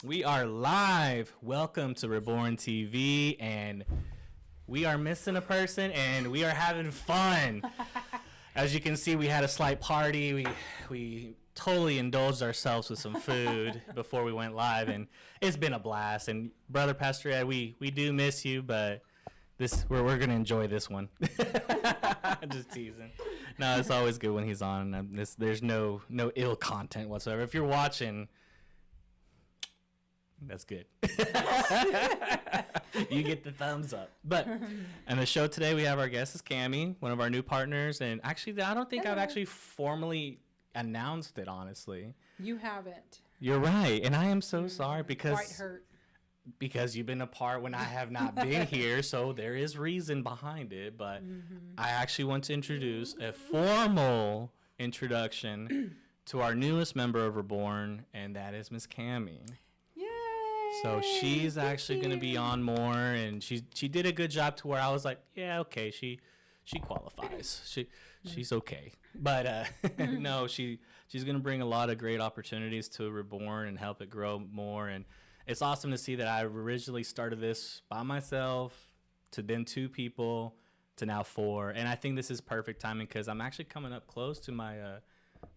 We are live. Welcome to Reborntcg, and we are missing a person, and we are having fun. As you can see, we had a slight party. We totally indulged ourselves with some food before we went live, and it's been a blast. And brother Pastor Ed, we do miss you, but we're gonna enjoy this one. Just teasing. No, it's always good when he's on. There's no ill content whatsoever. If you're watching, that's good. You get the thumbs up. But on the show today, we have our guest is Cammie, one of our new partners. And actually, I don't think I've actually formally announced it, honestly. You haven't. You're right. And I am so sorry Quite hurt. because you've been a part when I have not been here. So there is reason behind it. But I actually want to introduce a formal introduction to our newest member of Reborn, and that is Miss Cammie. So she's actually going to be on more, and she did a good job to where I was like, yeah, okay, she qualifies. She's okay. But no, she's going to bring a lot of great opportunities to Reborn and help it grow more. And it's awesome to see that I originally started this by myself to then 2 people to now 4. And I think this is perfect timing because I'm actually coming up close to my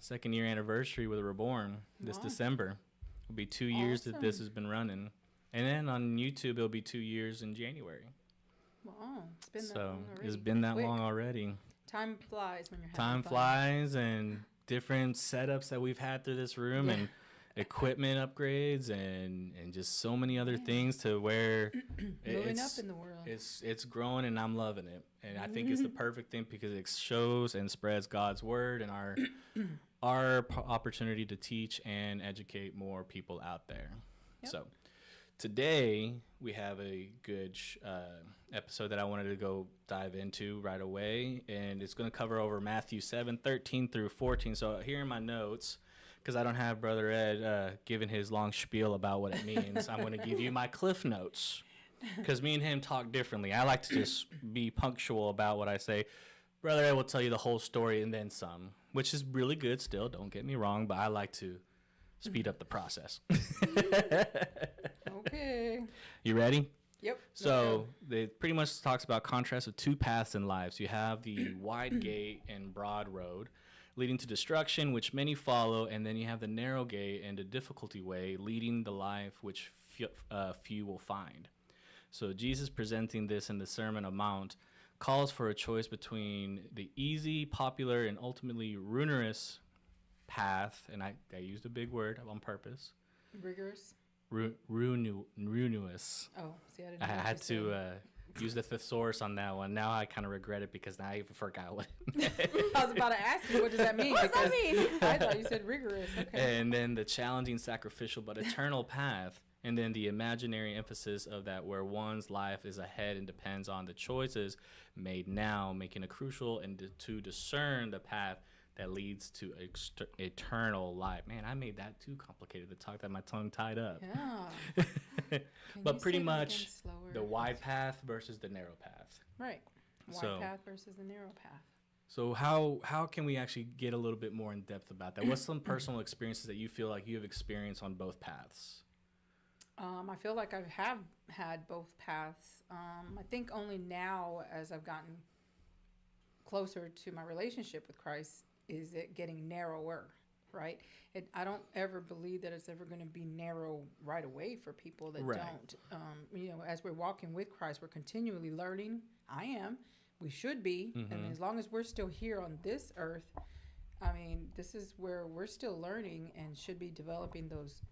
2nd year anniversary with Reborn this December. It'll be 2 years that this has been running. And then on YouTube, it'll be 2 years in January. Wow, it's been that long already. It's been that Quick. long already. Time flies when you're having Time fun. flies, and different setups that we've had through this room and equipment upgrades and just so many other things to where Moving up in the world. It's growing, and I'm loving it. And I think it's the perfect thing because it shows and spreads God's word and our opportunity to teach and educate more people out there. Yep. So today we have a good episode that I wanted to go dive into right away, and it's going to cover over Matthew 7:13 through 14. So here in my notes, because I don't have Brother Ed giving his long spiel about what it means, I'm going to give you my cliff notes because me and him talk differently. I like to just be punctual about what I say. Brother Ed will tell you the whole story and then some, which is really good still, don't get me wrong, but I like to speed up the process. Okay. You ready? Yep. So it pretty much talks about contrast of 2 paths in life. So you have the wide gate and broad road leading to destruction, which many follow, and then you have the narrow gate and the difficulty way leading the life which few will find. So Jesus presenting this in the Sermon on the Mount calls for a choice between the easy, popular, and ultimately ruinous path, and I used a big word on purpose. Rigorous. Ruinous. Oh, see, I didn't. I know what had you to said. use the thesaurus on that one. Now I kind of regret it because now I even forgot what. I was about to ask you, what does that mean? What does that mean? I thought you said rigorous. Okay. And then the challenging, sacrificial, but eternal path. And then the imaginary emphasis of that where one's life is ahead and depends on the choices made now, making it crucial and to discern the path that leads to eternal life. Man, I made that too complicated to talk that my tongue tied up. Yeah. But pretty much the wide path versus the narrow path. Right. Wide path versus the narrow path. So how can we actually get a little bit more in depth about that? What's some personal experiences that you feel like you have experienced on both paths? I feel like I have had both paths. I think only now, as I've gotten closer to my relationship with Christ, is it getting narrower, right? I don't ever believe that it's ever going to be narrow right away for people that don't. As we're walking with Christ, we're continually learning. I am. We should be. And as long as we're still here on this earth, I mean, this is where we're still learning and should be developing those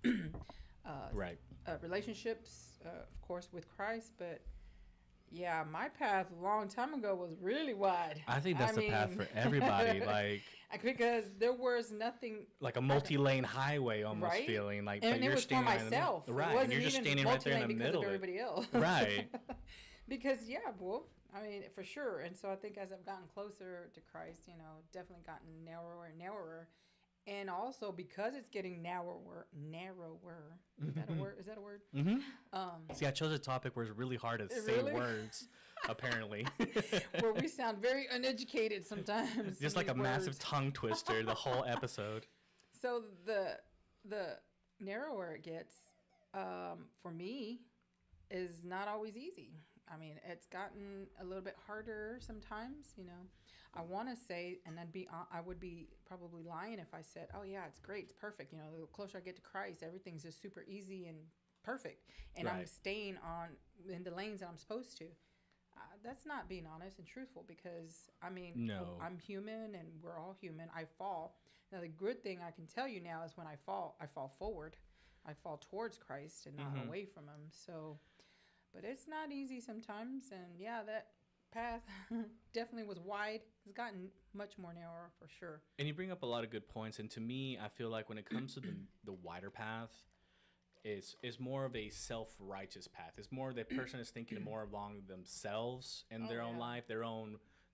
relationships, of course, with Christ. But yeah, my path a long time ago was really wide. I think that's the path for everybody. Like because there was nothing like a multi-lane highway almost feeling like. And but it you're was for myself. Right, and you're just standing right there in the middle of everybody else. Right. Because I mean, for sure. And so I think as I've gotten closer to Christ, definitely gotten narrower and narrower. And also because it's getting narrower. Is that a word? Is that a word? Mm-hmm. See, I chose a topic where it's really hard to say words, apparently. Where we sound very uneducated sometimes. Just like a massive tongue twister the whole episode. So the narrower it gets, for me, is not always easy. I mean, it's gotten a little bit harder sometimes. I want to say, and I would be probably lying if I said, "Oh yeah, it's great, it's perfect." The closer I get to Christ, everything's just super easy and perfect, and I'm Right. staying on in the lanes that I'm supposed to. That's not being honest and truthful, because I mean, No. I'm human and we're all human. I fall. Now, the good thing I can tell you now is when I fall forward. I fall towards Christ and not Hmm. away from Him. So, but it's not easy sometimes. And yeah, that path definitely was wide. It's gotten much more narrow for sure. And you bring up a lot of good points. And to me, I feel like when it comes to the wider path, it's more of a self-righteous path. It's more the person is thinking more along themselves in Oh their own yeah, life,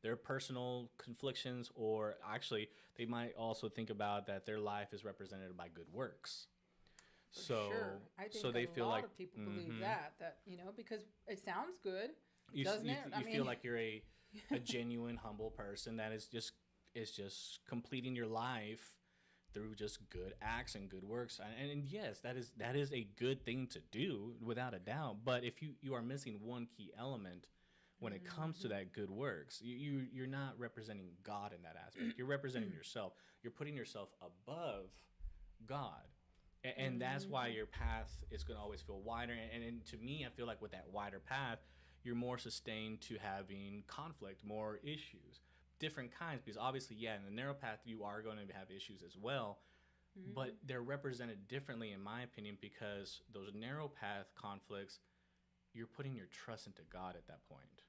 their personal conflictions, or actually they might also think about that their life is represented by good works. for sure. So I so think a they feel lot like, of people believe hmm, that because it sounds good, doesn't it? I you feel mean, like you're a genuine humble person that is just completing your life through just good acts and good works. And yes, that is a good thing to do without a doubt. But if you are missing one key element when it comes to that good works, you're not representing God in that aspect. You're representing yourself. You're putting yourself above God. And that's why your path is going to always feel wider. And to me, I feel like with that wider path, you're more sustained to having conflict, more issues, different kinds. Because obviously, yeah, in the narrow path, you are going to have issues as well, but they're represented differently, in my opinion, because those narrow path conflicts, you're putting your trust into God at that point.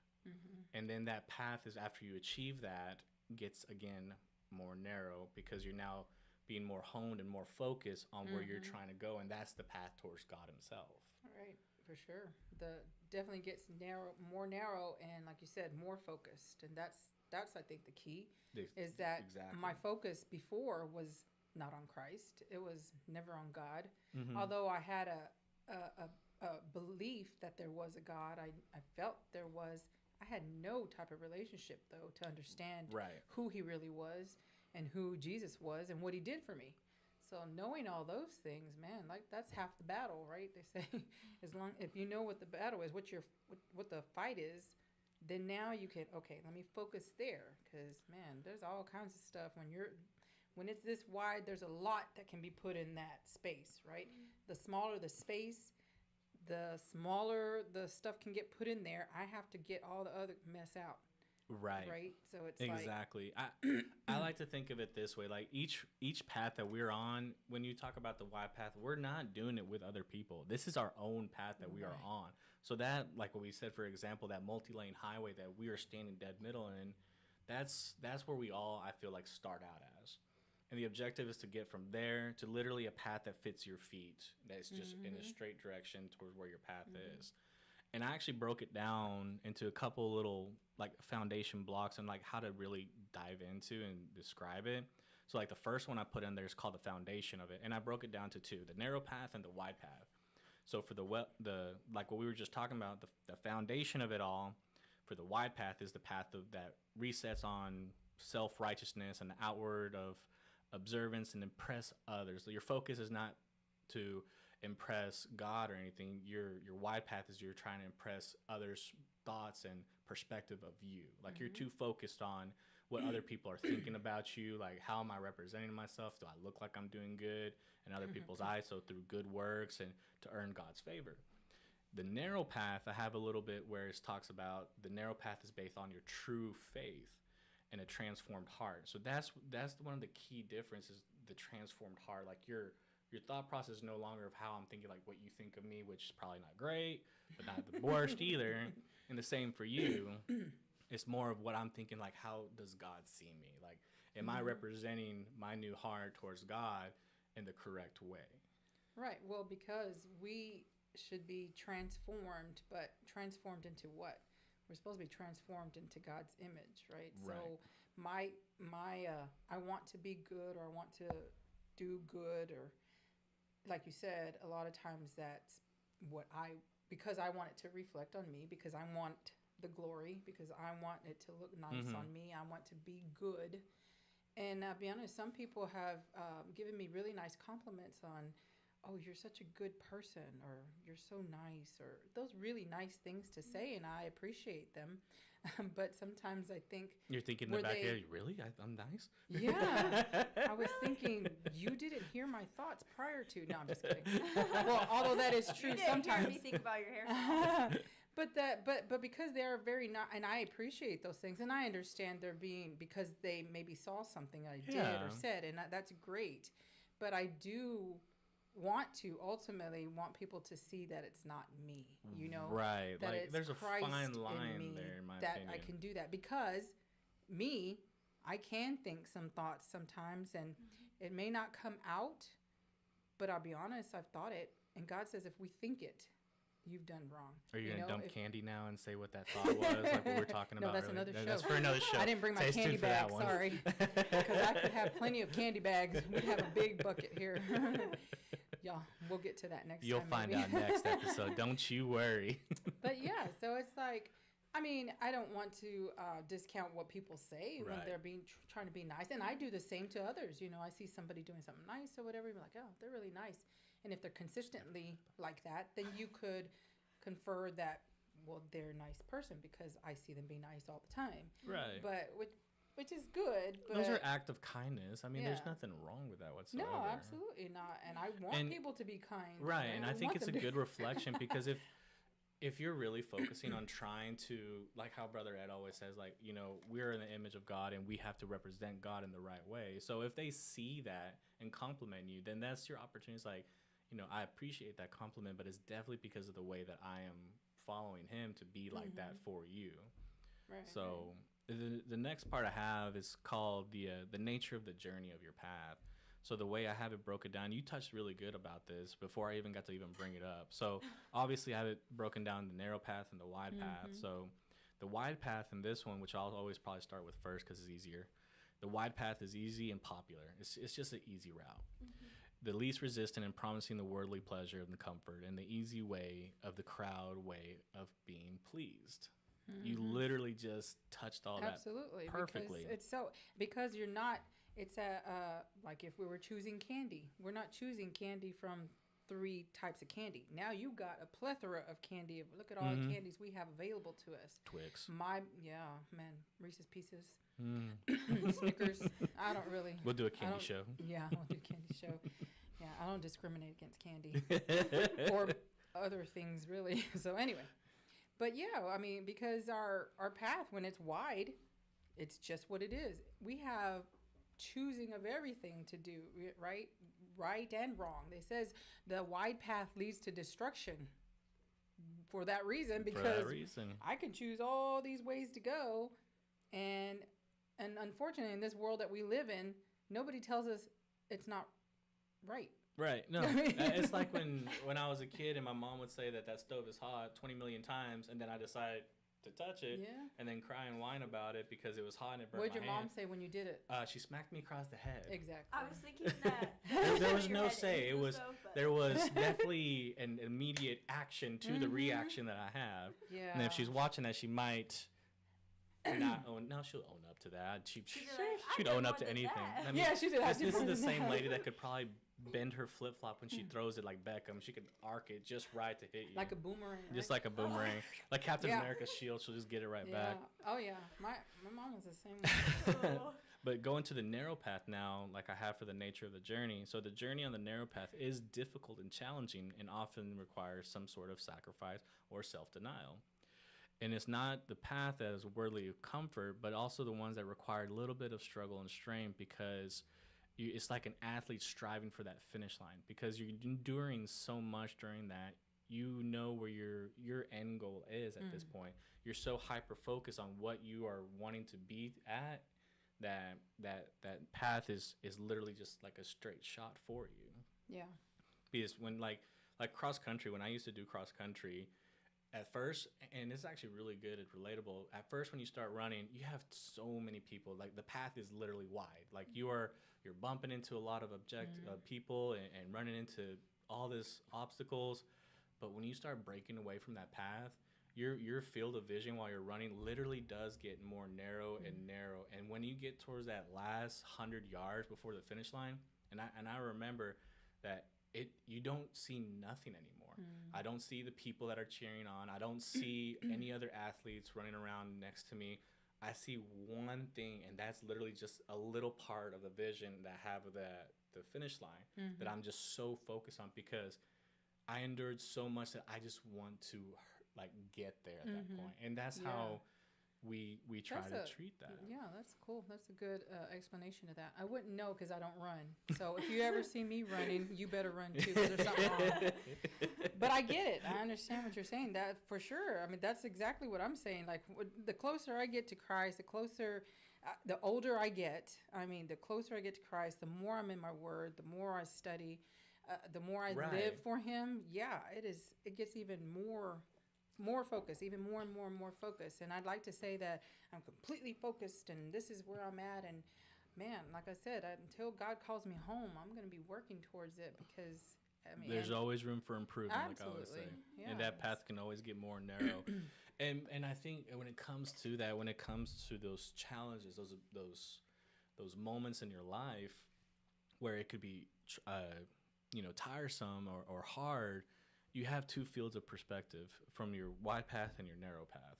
And then that path is after you achieve that gets again more narrow because you're now being more honed and more focused on where you're trying to go, and that's the path towards God Himself. all right, for sure. The definitely gets more narrow, and like you said, more focused, and that's I think the key is that Exactly. my focus before was not on Christ. It was never on God. Hmm. Although I had a belief that there was a God, I felt there was. I had no type of relationship though to understand Right. who He really was and who Jesus was and what He did for me. So knowing all those things, man, like that's half the battle, right? They say, as long if you know what the battle is, what the fight is, then now you can let me focus there, because man, there's all kinds of stuff when it's this wide. There's a lot that can be put in that space, right? The smaller the space, the smaller the stuff can get put in there. I have to get all the other mess out, Right. right? So it's Exactly. I like to think of it this way: like each path that we're on, when you talk about the wide path, we're not doing it with other people. This is our own path that we are Right. on. So that, like what we said, for example, that multi-lane highway that we are standing dead middle in, that's where we all, I feel like, start out as. And the objective is to get from there to literally a path that fits your feet, that's just in a straight direction towards where your path is. And I actually broke it down into a couple little like foundation blocks and like how to really dive into and describe it. So like the first one I put in there is called the foundation of it, and I broke it down to two: the narrow path and the wide path. So for the like what we were just talking about, the foundation of it all, for the wide path is the path of that resets on self righteousness and the outward of observance and impress others. So your focus is not to impress God or anything. Your wide path is you're trying to impress others' thoughts and perspective of you. Like you're too focused on what other people are thinking about you. Like, how am I representing myself? Do I look like I'm doing good in other people's eyes? So through good works and to earn God's favor. The narrow path, I have a little bit where it talks about the narrow path is based on your true faith and a transformed heart. So that's one of the key differences, the transformed heart. Like your thought process is no longer of how I'm thinking, like what you think of me, which is probably not great, but not the worst either. And the same for you. It's more of what I'm thinking, like, how does God see me? Like, am I representing my new heart towards God in the correct way? right. Well, because we should be transformed, but transformed into what? We're supposed to be transformed into God's image, right? Right. So my I want to be good, or I want to do good, or like you said, a lot of times that's what because I want it to reflect on me, because I want the glory, because I want it to look nice Mm-hmm. on me. I want to be good. And I'll be honest, some people have given me really nice compliments on, oh, you're such a good person, or you're so nice, or those really nice things to say, and I appreciate them. But sometimes I think, You're thinking in the were back of they- your head, really? I'm nice? yeah, I was thinking you didn't hear my thoughts prior to. No, I'm just kidding. Well, although that is true You didn't hear sometimes. me think about your hairstyle. But because they are very not, and I appreciate those things, and I understand they're being, because they maybe saw something I did Yeah. or said, and that's great. But I do ultimately want people to see that it's not me, Right. that Like, it's there's a Christ fine in line me, there, in my that opinion. I can do that, because me, I can think some thoughts sometimes, and it may not come out, but I'll be honest, I've thought it, and God says if we think it, you've done wrong. Are you gonna dump if- candy now and say what that thought was, like what we were talking No, about? that's earlier? another show. That's for another show. I didn't bring my Stay candy tuned for that bag, one. sorry. Because I could have plenty of candy bags. We'd have a big bucket here. Yeah, we'll get to that next You'll time. find maybe. out next episode. Don't you worry. But yeah, so it's like, I mean, I don't want to discount what people say when Right. they're being trying to be nice. And I do the same to others. I see somebody doing something nice or whatever. You're like, oh, they're really nice. And if they're consistently like that, then you could confer that, well, they're a nice person because I see them be nice all the time. Right. But which is good. But Those are acts of kindness. I mean, there's Yeah. nothing wrong with that whatsoever. no, absolutely not. And I want And- people to be kind. Right, and I think want it's a them to- good reflection, because if you're really focusing on trying to, like how Brother Ed always says, like, we're in the image of God and we have to represent God in the right way. So if they see that and compliment you, then that's your opportunity. It's like, I appreciate that compliment, but it's definitely because of the way that I am following him to be like that for you. Right, So the next part I have is called the nature of the journey of your path. So the way I have it broken down, you touched really good about this before I even got to even bring it up. So obviously I have it broken down, the narrow path and the wide path. So the wide path in this one, which I'll always probably start with first because it's easier. The wide path is easy and popular. It's just an easy route. The least resistant in promising the worldly pleasure and the comfort, and the easy way of the crowd way of being pleased. You literally just touched all Absolutely, that perfectly. Because you're not. It's like if we were choosing candy, we're not choosing candy from 3 types of candy. Now you got a plethora of candy. Look at all the candies we have available to us. Twix. Reese's Pieces, Snickers. I don't really. We'll do a I candy don't- show. Yeah, we'll do a candy show. Yeah, I don't discriminate against candy or other things really. So anyway, but yeah, I mean, because our path, when it's wide, it's just what it is. We have choosing of everything to do, right and wrong. They says the wide path leads to destruction for that reason, For that because reason. I can choose all these ways to go, and unfortunately in this world that we live in, nobody tells us it's not right. Right. No, it's like when I was a kid and my mom would say that stove is hot 20 million times, and then I decide to touch it, Yeah. and then cry and whine about it because it was hot and it burned What'd my your mom hand. say when you did it? She smacked me across the head. Exactly. I was thinking that. There was Your no head say. into It the was stove, but- there was definitely an immediate action to the reaction that I have. Yeah. And if she's watching that, she might not own. No, she'll own up to that. She'd be like, She'd "I did own up more to than anything. that." I mean, Yeah, she did. I This, did this is more the than same that. lady that could probably bend her flip flop when she throws it like Beckham. She could arc it just right to hit you. Like a boomerang. Just right? like a boomerang, like Captain Yeah. America's shield. She'll just get it right Yeah. back. Oh yeah. My mom was the same way. But going to the narrow path now, like I have for the nature of the journey. So the journey on the narrow path is difficult and challenging, and often requires some sort of sacrifice or self-denial. And it's not the path that is worthy of comfort, but also the ones that require a little bit of struggle and strain, because it's like an athlete striving for that finish line, because you're enduring so much during that. You know where your end goal is at this point. You're so hyper focused on what you are wanting to be at, that path is literally just like a straight shot for you. Yeah. Because when like cross country, when I used to do cross country, at first, and it's actually really good and relatable. At first, when you start running, you have so many people. Like the path is literally wide. Like you're bumping into a lot of people and running into all this obstacles. But when you start breaking away from that path, your field of vision while you're running literally does get more narrow and narrow. And when you get towards that last 100 yards before the finish line, and I remember that you don't see nothing anymore. I don't see the people that are cheering on. I don't see any other athletes running around next to me. I see one thing, and that's literally just a little part of the vision that I have of the finish line that I'm just so focused on, because I endured so much that I just want to like get there at that point. And that's how we try to treat that. Yeah, that's cool. That's a good explanation of that. I wouldn't know because I don't run. So if you ever see me running, you better run too, because there's something wrong. But I get it. I understand what you're saying. That for sure. I mean, that's exactly what I'm saying. Like the closer I get to Christ, the older I get. I mean, the closer I get to Christ, the more I'm in my Word, the more I study, the more I live for Him. Yeah, it gets even more focus, even more and more and more focus. And I'd like to say that I'm completely focused and this is where I'm at. And man, like I said, until God calls me home, I'm going to be working towards it, because I mean, there's always room for improvement, absolutely. like I always say. Yeah. And that path can always get more narrow. and I think when it comes to that, when it comes to those challenges, those moments in your life where it could be tiresome or hard, you have two fields of perspective, from your wide path and your narrow path.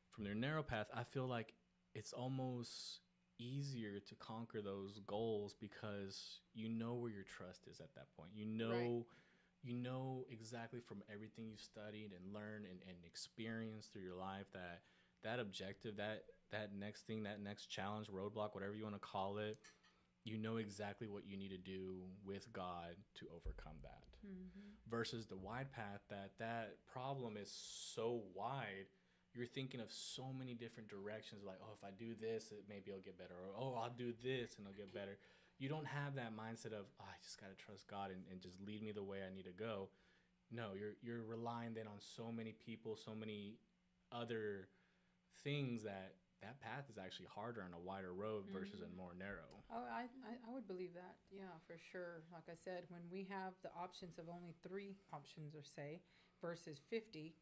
From your narrow path, I feel like it's almost easier to conquer those goals, because you know where your trust is at that point. You know exactly from everything you've studied and learned and experienced through your life that objective, that next thing, that next challenge, roadblock, whatever you want to call it, you know exactly what you need to do with God to overcome that. Versus the wide path, that problem is so wide, you're thinking of so many different directions, like, oh, if I do this, maybe it'll get better, or oh, I'll do this and it'll get better. You don't have that mindset of, oh, I just got to trust God and just lead me the way I need to go. No, you're relying then on so many people, so many other things, that path is actually harder on a wider road versus a more narrow. Oh, I would believe that. Yeah, for sure. Like I said, when we have the options of only 3 options, or say, versus 50,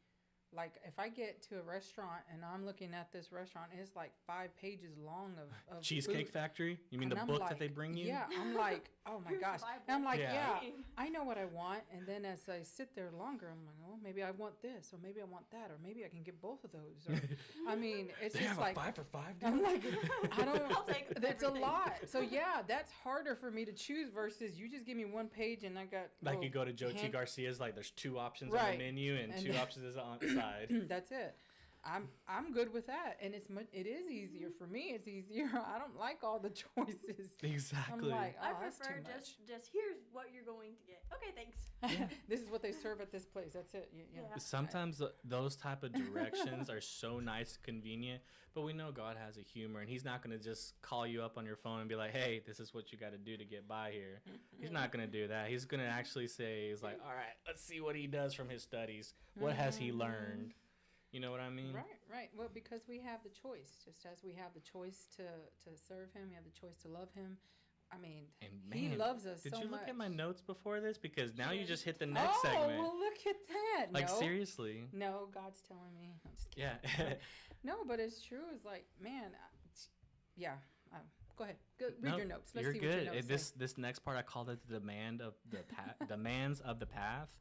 like if I get to a restaurant and I'm looking at this restaurant, it's like 5 pages long of Cheesecake food. Factory? You mean And the I'm book like, that they bring you? Yeah, I'm like, oh my Here's gosh. the Bible. And I'm like, Yeah. yeah, I know what I want. And then as I sit there longer, I'm like, oh, maybe I want this, or maybe I want that, or maybe I can get both of those. Or, I mean, it's They just have like, a 5 for 5 I'm like, I don't. I'll take It's a everything. lot. So yeah, that's harder for me to choose versus you just give me one page and I got. Like you go to Joe T. hand- Garcia's, like there's 2 options on Right. the menu and And 2 options on the side. That's it. I'm good with that, and it is easier for me. It's easier. I don't like all the choices. Exactly. I'm like, oh, I that's too prefer much. just here's what you're going to get. Okay, thanks. This is what they serve at this place. That's it. Yeah. Yeah. Sometimes those type of directions are so nice and convenient, but we know God has a humor, and He's not going to just call you up on your phone and be like, hey, this is what you got to do to get by here. He's not going to do that. He's going to actually say, he's like, all right, let's see what he does from his studies. What has he learned? You know what I mean? Right. Well, because we have the choice, just as we have the choice to serve Him, we have the choice to love Him. I mean, And He man, loves us Did so you look much. at my notes before this? Because now you just hit the next Oh, segment. well, look at that. Like, no. seriously. No, God's telling me. I'm just kidding. Yeah. No, but it's true. It's like, man, go ahead. Read No, your notes. Let's you're see good. what your notes say. This next part I called it the demand of the demands of the path.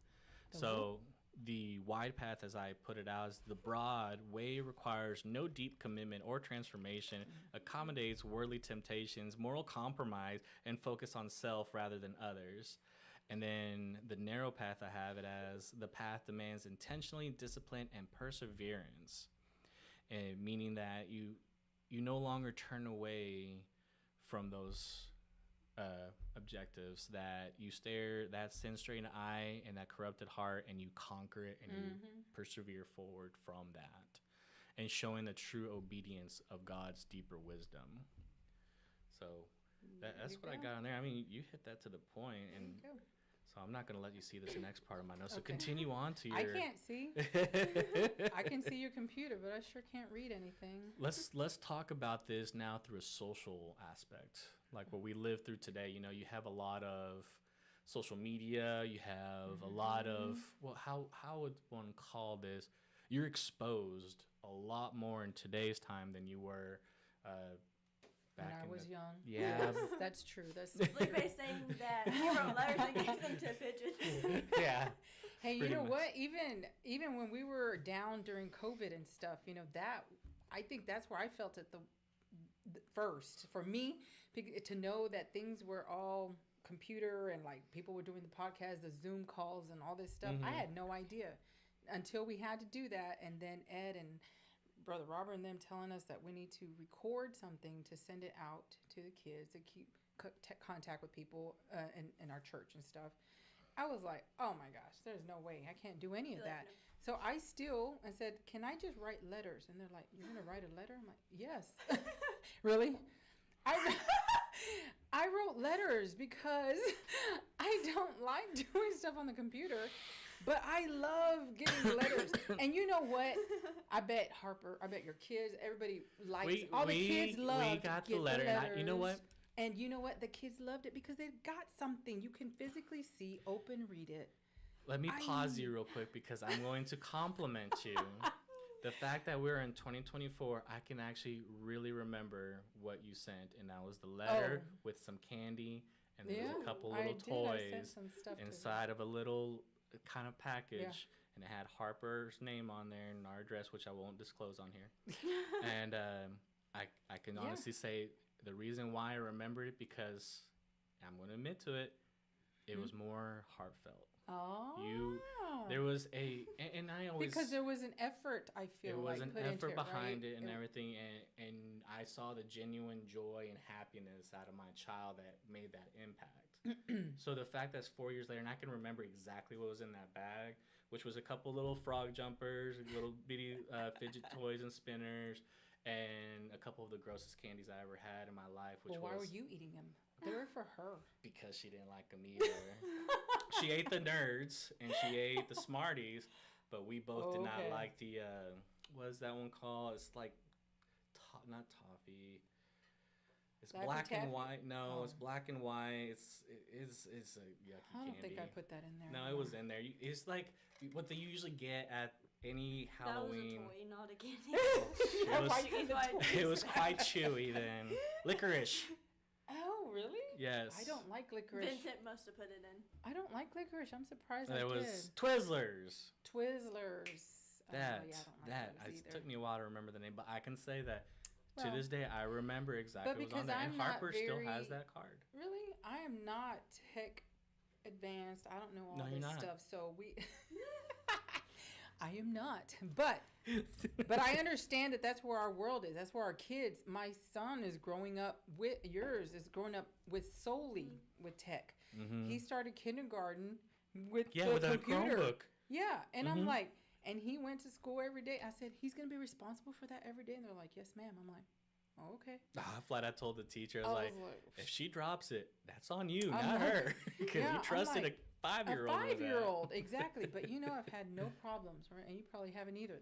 So the wide path, as I put it out, is the broad way requires no deep commitment or transformation, accommodates worldly temptations, moral compromise, and focus on self rather than others. And then the narrow path, I have it as the path demands intentionally discipline and perseverance, and meaning that you no longer turn away from those objectives, that you stare that sin straight in the eye and that corrupted heart, and you conquer it, and you persevere forward from that, and showing the true obedience of God's deeper wisdom. So that's what I got on there. I mean, you hit that to the point, and There you go. so I'm not going to let you see this next part of my notes. So Okay. continue on to your... I can't see. I can see your computer, but I sure can't read anything. Let's talk about this now through a social aspect, like what we live through today. You know, you have a lot of social media. You have a lot of, well, how would one call this? You're exposed a lot more in today's time than you were When back I in was the, young. yeah. That's true. That's Felipe saying that he wrote letters and gave them to pigeons. Yeah. Hey, you Pretty know much. what? Even when we were down during COVID and stuff, that I think that's where I felt it the first for me to know that things were all computer and like people were doing the podcast, the Zoom calls, and all this stuff. I had no idea until we had to do that, and then Ed and Brother Robert and them telling us that we need to record something to send it out to the kids to keep contact with people in our church and stuff. I was like, oh my gosh, there's no way. I can't do any of that. So I said, can I just write letters? And they're like, you're going to write a letter? I'm like, yes. Really? I wrote letters because I don't like doing stuff on the computer, but I love getting letters. And you know what? I bet Harper, I bet your kids, everybody likes all the kids love. We got the letter. And you know what? And you know what? The kids loved it because they got something you can physically see, open, read it. Let me pause you real quick because I'm going to compliment you. The fact that we're in 2024, I can actually really remember what you sent, and that was the letter with some candy, and there was a couple little toys inside of a little kind of package, and it had Harper's name on there and our address, which I won't disclose on here. And I can honestly say the reason why I remembered it because I'm going to admit to it, it was more heartfelt. Oh. There was and I always because there was an effort. I feel there was like an put effort into behind it, it and everything, and I saw the genuine joy and happiness out of my child that made that impact. So the fact that's 4 years later, and I can remember exactly what was in that bag, which was a couple little frog jumpers, little bitty fidget toys and spinners, and a couple of the grossest candies I ever had in my life. Which why was were you eating them? They were for her. Because she didn't like them either. She ate the nerds and she ate the Smarties, but we both did not like the what is that one called? It's like not toffee. It's black and white. No, it's black and white. It's a yucky I don't candy. think I put that in there. No, it was in there. It's like what they usually get at any Halloween. That was a toy, not a candy. It was quite chewy then. Licorice. Oh, really? Yes. I don't like licorice. Vincent must have put it in. I don't like licorice. I'm surprised There I was did. Twizzlers. Twizzlers. That I don't like those it either. took me a while to remember the name, but I can say that to this day I remember exactly what was on because there. And I'm not Harper still has that card. Really? I am not tech advanced. I don't know all No, you're this not. stuff. So I am not. But I understand that that's where our world is. That's where our kids. My son is growing up with solely with tech. Mm-hmm. He started kindergarten with the with computer. a Chromebook. Yeah, and I'm like, and he went to school every day. I said, he's gonna be responsible for that every day, and they're like, yes, ma'am. I'm like, oh, okay. Flat out told the teacher, I was like, if she drops it, that's on you, I'm not like- her, because you trusted like, a 5-year-old. A 5-year-old, exactly. But I've had no problems, right? And you probably haven't either.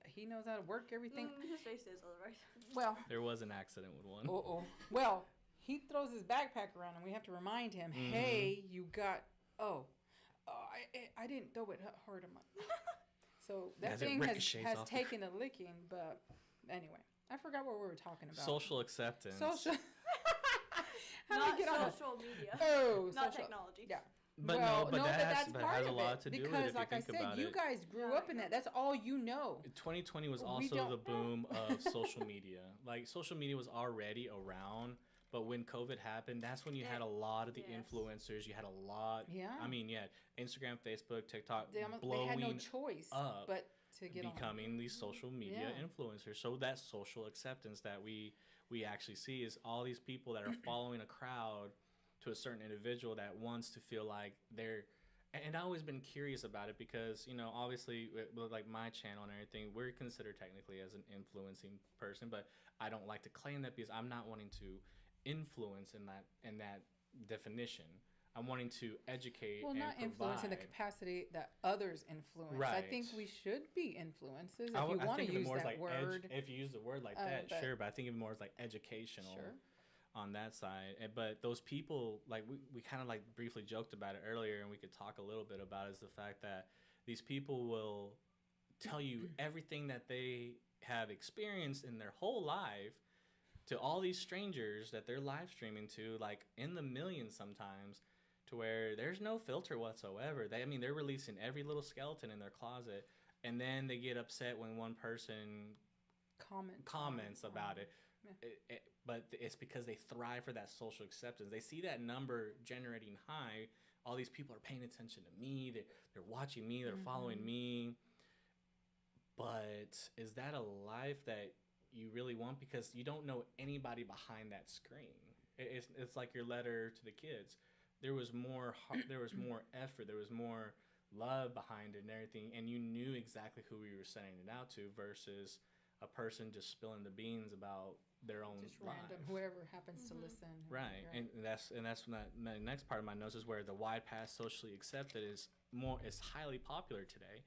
He knows how to work everything. His face is otherwise. Well, There was an accident with one. well, he throws his backpack around, and we have to remind him, hey, you got. I didn't throw it hard. I'm like, so that As it thing ricochets has off the taken a licking. But anyway, I forgot what we were talking about. Social acceptance. Social. How do Not we get on? social media. Oh, Not social. technology. Yeah. But that's part has a of lot it, to do with because, it if like you I think said, about you it. guys grew up in that. That's all you know. 2020 was We also don't the know. boom of social media. Like, social media was already around, but when COVID happened, that's when you had a lot of the influencers. You had a lot. Yeah. I mean, Instagram, Facebook, TikTok They blowing had no choice up, but to get becoming these social media Yeah. influencers. So that social acceptance that we actually see is all these people that are following a crowd to a certain individual that wants to feel like they're. And I've always been curious about it because, obviously, with like my channel and everything, we're considered technically as an influencing person, but I don't like to claim that because I'm not wanting to influence in that definition. I'm wanting to educate and not influence in the provide. capacity that others influence. I Right. think we should be influences if I you want think to of it use more as that like word. if you use the word like that, but- sure, but I think of it more as like educational. Sure. On that side. But those people, like we kind of like briefly joked about it earlier, and we could talk a little bit about is the fact that these people will tell you everything that they have experienced in their whole life to all these strangers that they're live streaming to, like in the millions sometimes, to where there's no filter whatsoever. They're releasing every little skeleton in their closet, and then they get upset when one person comments about it. Yeah. But it's because they thrive for that social acceptance. They see that number generating high. All these people are paying attention to me. They're watching me. They're following me. But is that a life that you really want? Because you don't know anybody behind that screen. It's like your letter to the kids. There was more there was more effort. There was more love behind it and everything. And you knew exactly who you were sending it out to versus a person just spilling the beans about their own Just life. random, whoever happens to listen. Right. And that's my next part of my notes is where the wide path socially accepted is highly popular today.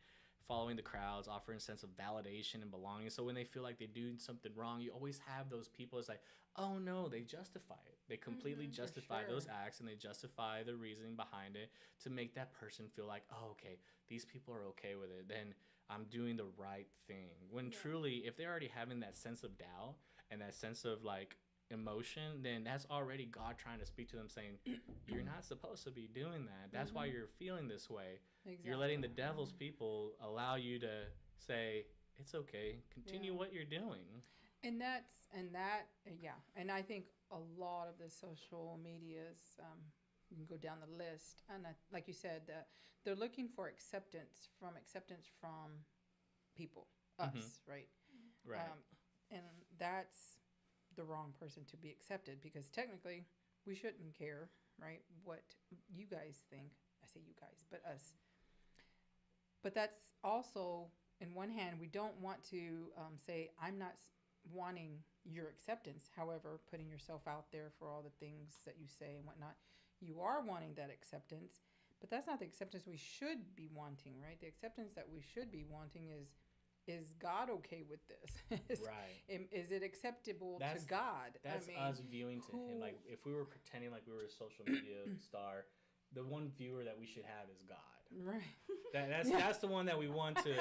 Following the crowds, offering a sense of validation and belonging. So when they feel like they do something wrong, you always have those people. It's like, oh no, they justify it. They completely justify those acts, and they justify the reasoning behind it to make that person feel like, oh, okay, these people are okay with it. Then I'm doing the right thing. When truly, if they're already having that sense of doubt and that sense of like emotion, then that's already God trying to speak to them saying, you're not supposed to be doing that. That's why you're feeling this way. Exactly. You're letting the devil's people allow you to say, it's okay, continue what you're doing. And I think a lot of the social medias, you can go down the list, and like you said, they're looking for acceptance from people, us, right? Right. And that's the wrong person to be accepted, because technically we shouldn't care, right, what you guys think. I say you guys, but us. But that's also, in one hand, we don't want to say, I'm not wanting your acceptance. However, putting yourself out there for all the things that you say and whatnot, you are wanting that acceptance. But that's not the acceptance we should be wanting, right? The acceptance that we should be wanting is God okay with this? Is it acceptable to God? That's us viewing to him. Like, if we were pretending like we were a social media star, the one viewer that we should have is God. Right. That's the one that we want to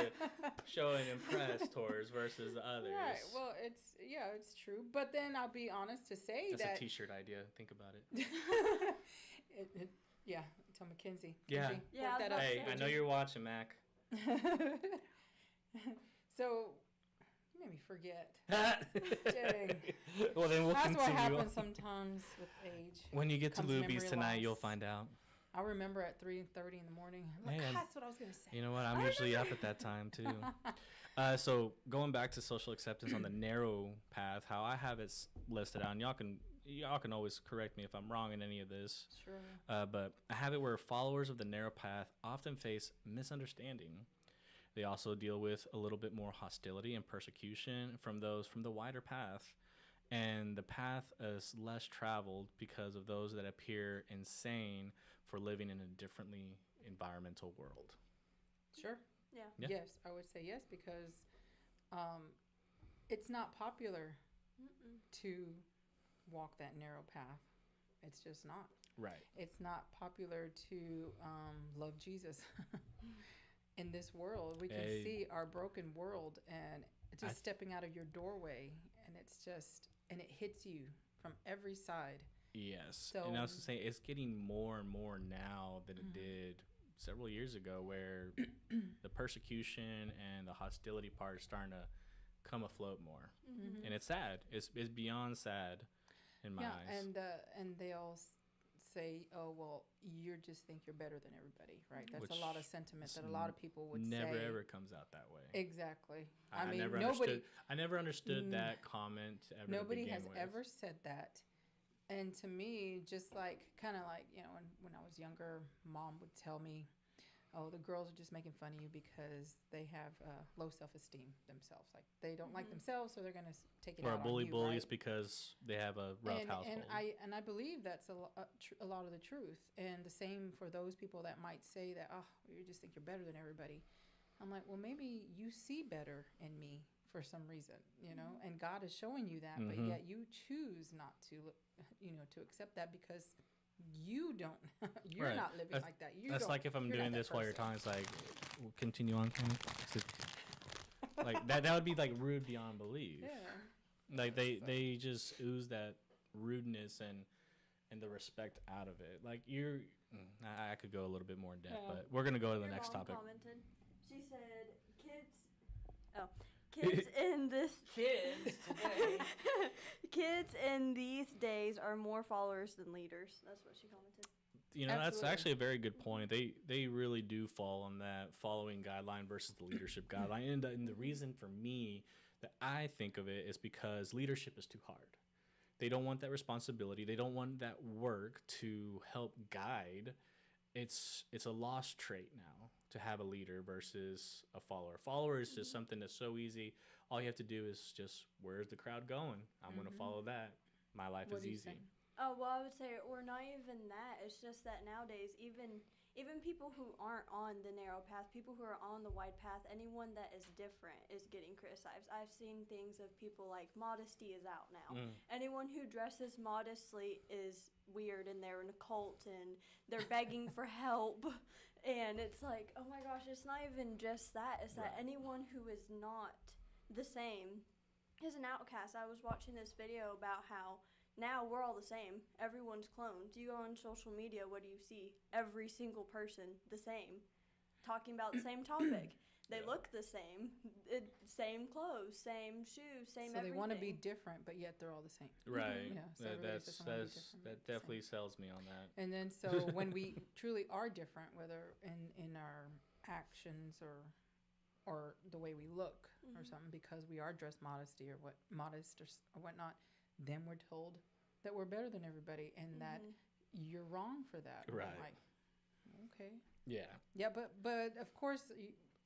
show and impress towards versus the others. Right. Well, it's true. But then I'll be honest to say that's a T-shirt idea. Think about it. Tell Mackenzie. Yeah. Yeah. That up. Hey, I know you're watching, Mac. So, you made me forget. Dang. Well, then we'll That's continue. what happens sometimes with age. When you get to Comes Luby's memory tonight, loss. you'll find out. I remember at 3:30 in the morning. I'm like, that's what I was going to say. You know what? I'm usually up at that time, too. So going back to social acceptance on the narrow path, how I have it listed out, and y'all can always correct me if I'm wrong in any of this. Sure. But I have it where followers of the narrow path often face misunderstanding. They also deal with a little bit more hostility and persecution from those from the wider path. And the path is less traveled because of those that appear insane for living in a differently environmental world. Sure. Yeah. Yes, I would say yes, because it's not popular to walk that narrow path. It's just not. Right. It's not popular to love Jesus. In this world, we can see our broken world, and just stepping out of your doorway, and and it hits you from every side. Yes. So, and I was saying, it's getting more and more now than it did several years ago, where the persecution and the hostility part is starting to come afloat more. And it's sad. It's beyond sad in my eyes. And they'll say, oh, well, you just think you're better than everybody, right? That's Which a lot of sentiment that a lot of people would say. Never ever comes out that way. Exactly. I mean, never understood that comment ever. Nobody has ever said that. And to me, just like, kind of like, when I was younger, Mom would tell me, oh, the girls are just making fun of you because they have low self-esteem themselves. Like, they don't like themselves, so they're going to take it out on you, bullies right? because they have a rough household. And I believe that's a lot of the truth. And the same for those people that might say that, oh, you just think you're better than everybody. I'm like, well, maybe you see better in me for some reason, and God is showing you that, but yet you choose not to, to accept that because you're not living like that. That's like if I'm doing this while you're talking, it's like, continue on. Like that would be like rude beyond belief. Yeah. Like they just ooze that rudeness and the respect out of it. Like I could go a little bit more in depth, but we're gonna go to the Your next mom topic. commented. She said, kids in this Kids today. kids in these days are more followers than leaders. That's what she commented. You know, Absolutely. that's actually a very good point. They really do fall on that following guideline versus the leadership guideline. And the reason for me that I think of it is because leadership is too hard. They don't want that responsibility. They don't want that work to help guide. It's a lost trait now to have a leader versus a follower. A follower is just something that's so easy. All you have to do is just, where's the crowd going? I'm going to follow that. My life What is do you easy. think? Oh, well, I would say we're not even that. It's just that nowadays, even people who aren't on the narrow path, people who are on the wide path, anyone that is different is getting criticized. I've seen things of people like modesty is out now. Anyone who dresses modestly is weird and they're in a cult and they're begging for help. And it's like, oh my gosh, it's not even just that. It's that anyone who is not the same is an outcast. I was watching this video about how now we're all the same. Everyone's cloned. You go on social media, what do you see? Every single person the same, talking about the same topic. They look the same, same clothes, same shoes, same So everything. they want to be different, but yet they're all the same. Right. Yeah, so everybody That's just wanna be different, that the definitely sells me on that. And then so when we truly are different, whether in our actions or the way we look or something, because we are dressed modest or whatnot, then we're told that we're better than everybody and that you're wrong for that. And I'm Right. like, okay. Yeah. Yeah, but of course,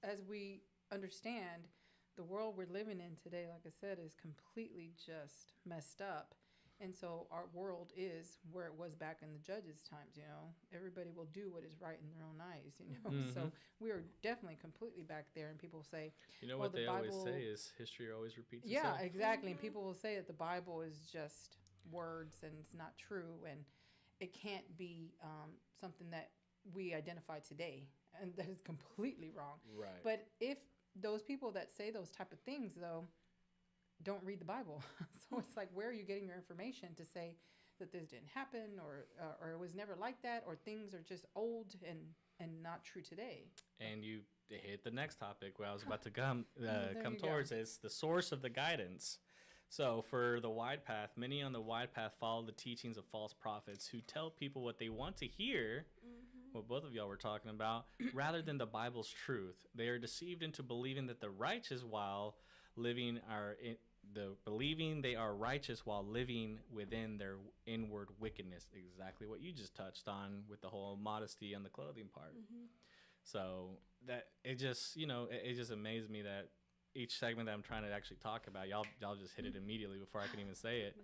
as we understand, the world we're living in today, like I said, is completely just messed up. And so our world is where it was back in the judges' times, you know. Everybody will do what is right in their own eyes, you know. So we are definitely completely back there, and people say, You know well, what the they always Bible- say is history always repeats yeah, itself. exactly. And people will say that the Bible is just words and it's not true, and it can't be something that we identify today, and that is completely wrong. Right. But if those people that say those type of things, though, don't read the Bible, so it's like, where are you getting your information to say that this didn't happen, or it was never like that, or things are just old and not true today? And you hit the next topic where I was about to come There come you go. towards is the source of the guidance. So for the wide path, many on the wide path follow the teachings of false prophets who tell people what they want to hear, what both of y'all were talking about, rather than the Bible's truth. They are deceived into believing that the righteous while living believing they are righteous while living within their inward wickedness. Exactly what you just touched on with the whole modesty and the clothing part. So that it just it just amazed me that each segment that I'm trying to actually talk about, y'all just hit it immediately before I can even say it.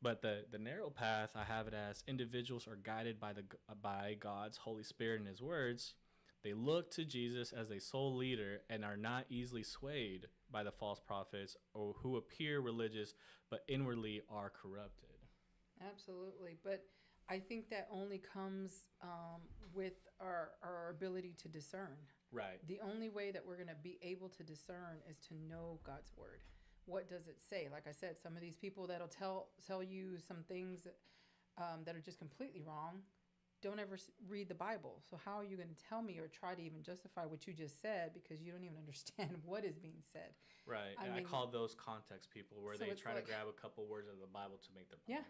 But the narrow path, I have it as individuals are guided by God's Holy Spirit and His words. They look to Jesus as a sole leader and are not easily swayed by the false prophets or who appear religious but inwardly are corrupted. Absolutely. But I think that only comes with our ability to discern. Right. The only way that we're going to be able to discern is to know God's word. What does it say? Like I said, some of these people that'll tell you some things that are just completely wrong don't ever read the Bible. So how are you going to tell me or try to even justify what you just said, because you don't even understand what is being said? Right. I And I mean- call those context people, where So they it's try like- to grab a couple words of the Bible to make their Yeah.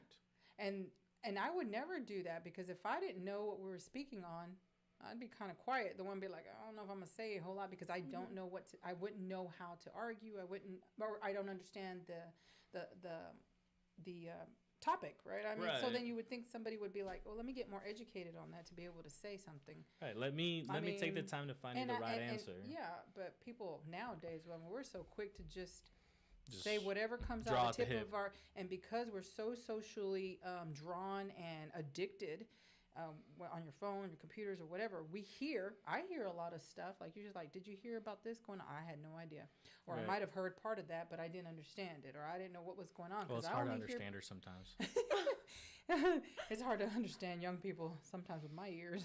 point. And I would never do that, because if I didn't know what we were speaking on, I'd be kind of quiet. The one be like, I don't know if I'm gonna say a whole lot, because I don't know I wouldn't know how to argue. I don't understand the topic, right? I mean, so Right. then you would think somebody would be like, well, let me get more educated on that to be able to say something. Right. Let me take the time to find you the right answer. Yeah, but people nowadays, when we're so quick to just Just say whatever comes draw out the at the tip hip. of our, and because we're so socially drawn and addicted on your phone, your computers, or whatever. I hear a lot of stuff. Like, you're just like, did you hear about this going on? I had no idea. Or Right. I might have heard part of that, but I didn't understand it. Or I didn't know what was going on. Well, it's I hard to only understand her sometimes. It's hard to understand young people sometimes with my ears.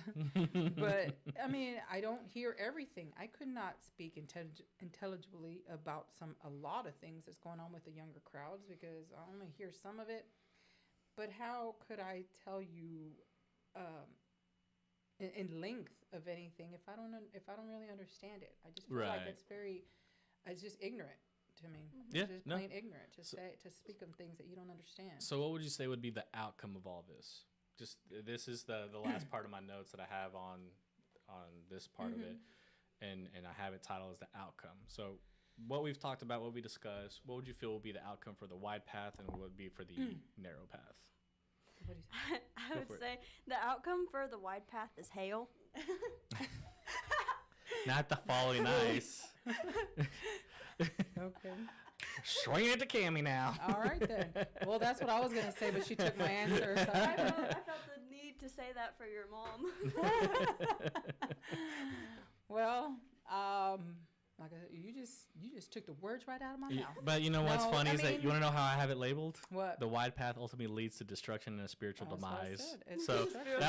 But, I mean, I don't hear everything. I could not speak intelligibly about a lot of things that's going on with the younger crowds because I only hear some of it. But how could I tell you in length of anything if I don't really understand it? I just feel like it's just ignorant to me. Yeah, It's just plain ignorant to speak of things that you don't understand. So what would you say would be the outcome of all this? Just this is the last part of my notes that I have on this part of it, and I have it titled as the outcome. So what we've talked about, what we discussed, what would you feel would be the outcome for the wide path, and what would be for the narrow path? What do you think? I would say the outcome for the wide path is hail. Not the falling ice. Okay. Swing it to Cammy now. All right then. Well, that's what I was gonna say, but she took my answer. So I felt the need to say that for your mom. Well, like you just took the words right out of my mouth. But you know what's No, funny I is that mean- you want to know how I have it labeled? What? The wide path ultimately leads to destruction and a spiritual That's what I demise. said. It's So destruction.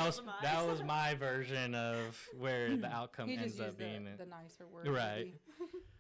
that was my version of where the outcome He ends just up used being. the nicer word. Right. maybe.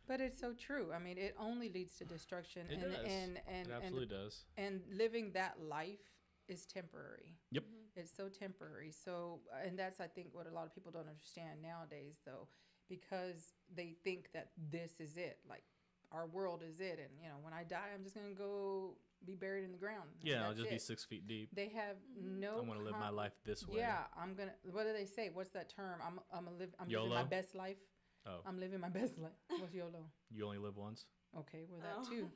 But it's so true. I mean, it only leads to destruction. It and, does. And It absolutely does. And living that life is temporary. Yep. It's so temporary. So, and that's, I think, what a lot of people don't understand nowadays, though, because they think that this is it. Like, our world is it. And, when I die, I'm just going to go be buried in the ground. And Yeah, I'll that's just be it. 6 feet deep. They have no. I'm going to live my life this way. Yeah, I'm going to. What do they say? What's that term? I'm living my YOLO? best life. Oh, I'm living my best life. What's YOLO? you only live once? Okay, well, that Oh. too.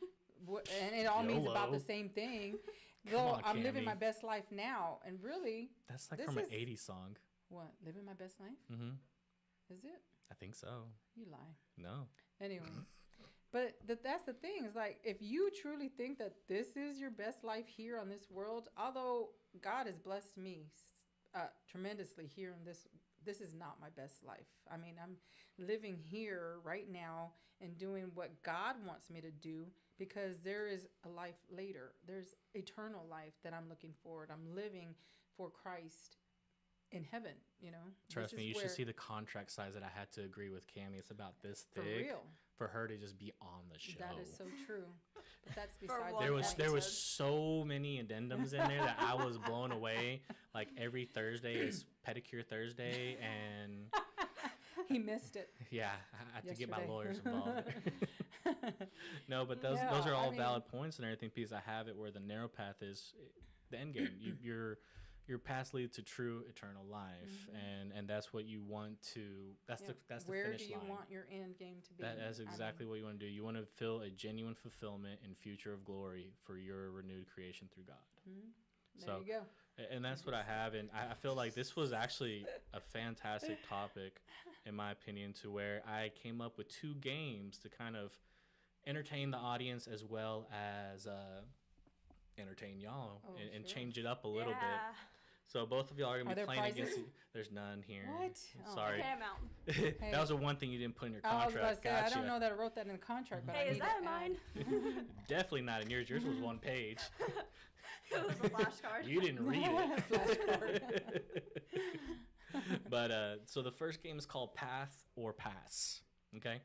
And it all means about YOLO. the same thing. Come Though on, I'm living Cammy. my best life now, and really, That's like This from an is- 80s song. what? Living my best life? Mm-hmm. Is it? I think so. You lie. No. Anyway. But that's the thing. Is like, if you truly think that this is your best life here on this world, although God has blessed me tremendously here in this is not my best life. I mean, I'm living here right now and doing what God wants me to do because there is a life later. There's eternal life that I'm looking forward. I'm living for Christ in heaven, Trust This me, is you where- should see the contract size that I had to agree with Cammy. It's about this For thick. real. For her to just be on the show. That is so true. But that's besides one There was episode. so many addendums in there that I was blown away. Like every Thursday is pedicure Thursday, and He missed it. yeah, I had to get my Yesterday. lawyers involved. No, but those Yeah, are all I mean- valid points and everything. Because I have it where the narrow path is the end game. Your path leads to true eternal life, and that's what you want to. That's Yeah. the Where finish do you line. want your end game to be? That's I mean, exactly what you want to do. You want to feel a genuine fulfillment and future of glory for your renewed creation through God. There you go. And that's what I have. And I feel like this was actually a fantastic topic, in my opinion, to where I came up with 2 games to kind of entertain the audience as well as entertain y'all Oh, and sure. change it up a little Yeah. bit. So both of y'all are going Are to be there playing prizes? against. There's none here. What? Oh. Sorry. Okay, I'm out. That was the one thing you didn't put in your I was about contract. to say, I Gotcha. don't know that I wrote that in the contract, but I Hey, is need that to mine? add- Definitely not in yours. Yours was 1 page. It was a flashcard. You didn't read it. Flashcard. But so the first game is called Path or Pass. Okay,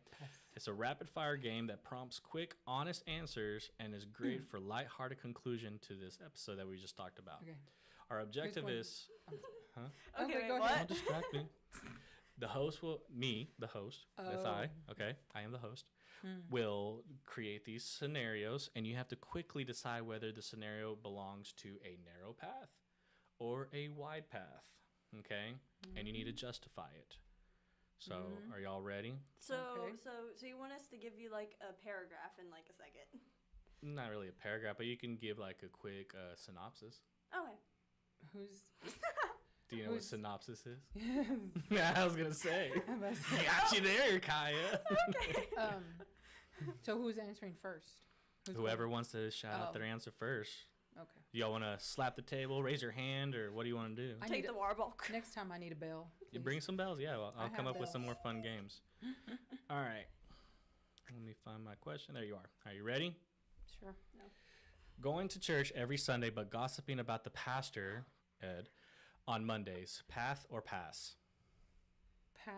it's a rapid fire game that prompts quick, honest answers and is great for lighthearted conclusion to this episode that we just talked about. Okay. Our objective going? is, Okay, Okay, wait, go what? ahead. don't distract me. The host will, the host, that's I. Okay, I am the host. Will create these scenarios, and you have to quickly decide whether the scenario belongs to a narrow path or a wide path. Okay, and you need to justify it. So, are y'all ready? So, Okay. so you want us to give you like a paragraph in like a second? Not really a paragraph, but you can give like a quick synopsis. Okay. Who's? Do you know what Who's- synopsis is? Yeah, I was gonna say. Got you there, Kaya. So who's answering first? Who's Whoever wants to shout out Oh. their answer first. Okay. Y'all want to slap the table, raise your hand, or what do you want to do? I Take need the water bottle. Next time I need a bell. You please. bring some bells? Yeah, well, I I'll come have up with some bells. more fun games. All right. Let me find my question. There you are. Are you ready? Sure. No. Going to church every Sunday but gossiping about the pastor, Ed, on Mondays. Path or pass? Path?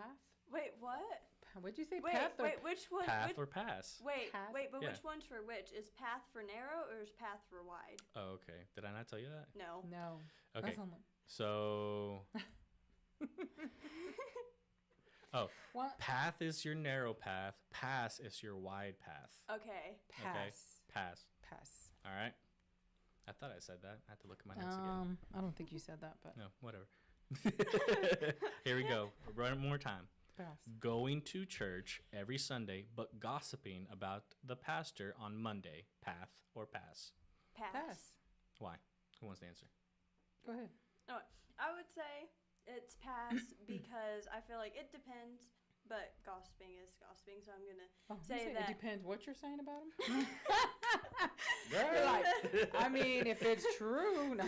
Wait, what? What'd you say? Wait, path or wait, which one? Path which, or pass? Wait, but Yeah. which one's for which? Is path for narrow or is path for wide? Oh, okay. Did I not tell you that? No. No. Okay. That's only- So, oh, What? path is your narrow path. Pass is your wide path. Okay. Pass. Pass. Pass. All right. I thought I said that. I have to look at my notes again. I don't think you said that, but No, whatever. Here we go. Run it one more time. pass. Going to church every Sunday, but gossiping about the pastor on Monday. Path or pass? Pass. Pass. Why? Who wants to answer? Go ahead. No, I would say it's pass because I feel like it depends, but gossiping is gossiping, so I'm gonna Oh, you say say that. it depends what you're saying about him. You're like, I mean, if it's true. No.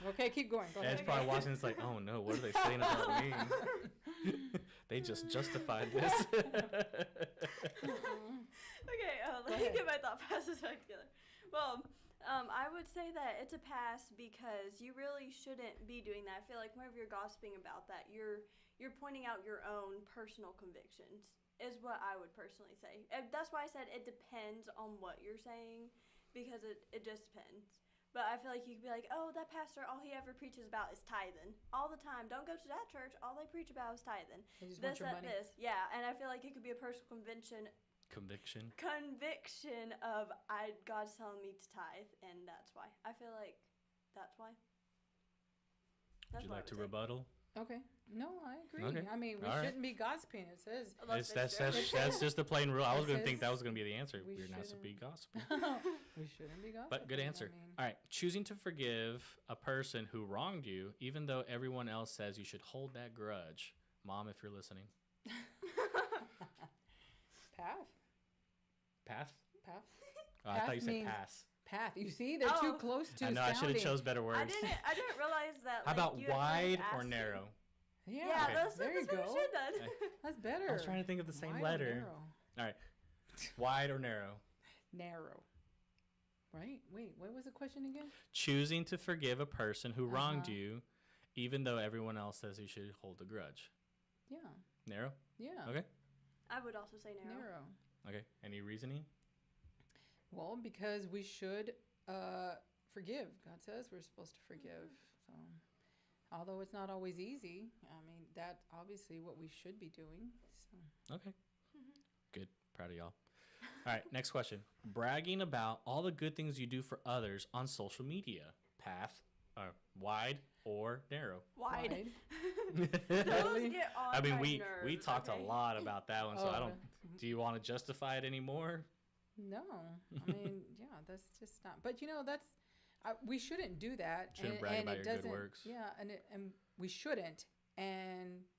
Okay, keep going. Go Ed's ahead. probably watching this like, oh no, what are they saying about me? They just justified this. Okay, let me get my thought process back together. Well, I would say that it's a pass because you really shouldn't be doing that. I feel like whenever you're gossiping about that, you're pointing out your own personal convictions, is what I would personally say. And that's why I said it depends on what you're saying, because it just depends. But I feel like you could be like, oh, that pastor, all he ever preaches about is tithing. All the time. Don't go to that church. All they preach about is tithing. They just This, want your that, money. this. Yeah, and I feel like it could be a personal conviction of God's telling me to tithe, and that's why. I feel like that's why. Would you what I like to would say. rebuttal? Okay. No, I agree. Okay. I mean, we All right. shouldn't be gossiping. It says Unless That's it's true. that's just a plain rule. I was It going to think says that was going to be the answer. we We're not supposed to be shouldn't. gossiping. we shouldn't be gossiping. But good answer. I mean, All right. Choosing to forgive a person who wronged you, even though everyone else says you should hold that grudge. Mom, if you're listening. path. Path? Path. Oh, I thought you Path said means- pass. Path. You see, they're too Oh. close to I know. I should have sounding. chose better words. I didn't realize that. How like, about you at first wide or asked me. narrow? Yeah, Yeah, Okay. that's there you what go. we should have done. That's better. I was trying to think of the same Wide or letter. Narrow. All right. Wide or narrow? Narrow. Right? Wait, what was the question again? Choosing to forgive a person who wronged Uh-huh. you, even though everyone else says you should hold a grudge. Yeah. Narrow? Yeah. Okay. I would also say narrow. Narrow. Okay. Any reasoning? Well, because we should forgive. God says we're supposed to forgive. So, although it's not always easy, I mean, that's obviously what we should be doing. So, Okay. Good. Proud of y'all. All right. Next question. Bragging about all the good things you do for others on social media. Path, wide or narrow? Wide. Wide. Those get on I mean, my we nerves, talked okay? a lot about that one, so I Oh, don't. Do you want to justify it anymore? No, I mean, yeah, that's just not. But that's we shouldn't do that. Shouldn't and, brag and about it your good doesn't- works. Yeah, and we shouldn't.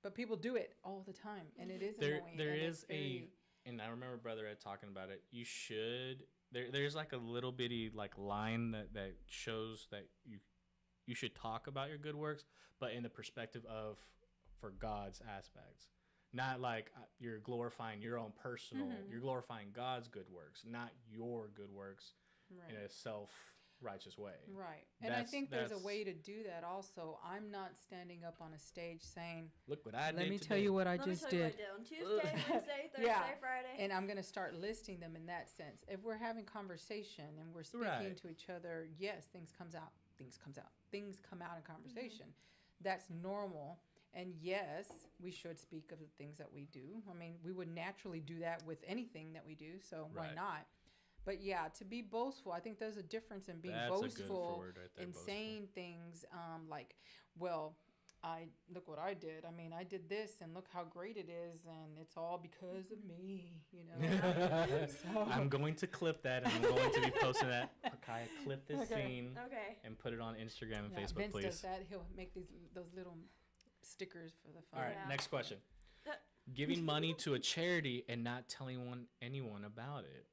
But people do it all the time, and it is There annoying. there and is it's very- and I remember Brother Ed talking about it. You should there's like a little bitty like line that shows that you should talk about your good works, but in the perspective of for God's aspects. Not like you're glorifying your own personal. You're glorifying God's good works, not your good works in a self-righteous way. Right. And I That's- think there's a that's- way to do that also. I'm not standing up on a stage saying, Look what I did let me today. tell you what I Let me just tell you did. what I did on Tuesday, Wednesday, Thursday, Yeah. Friday. And I'm going to start listing them in that sense. If we're having conversation and we're speaking Right. to each other, yes, things come out in conversation. That's normal. And yes, we should speak of the things that we do. I mean, we would naturally do that with anything that we do, so why Right. not? But yeah, to be boastful, I think there's a difference in being That's a good boastful word right there, and boastful. saying things like, well, I look what I did. I mean, I did this, and look how great it is, and it's all because of me. So, I'm going to clip that, and I'm going to be posting that. Okay, clip this Okay. scene Okay. and put it on Instagram and yeah, Facebook, Vince please. does that. He'll make those little stickers for the phone. All right, Yeah. next question. Uh, Giving money to a charity and not telling anyone about it.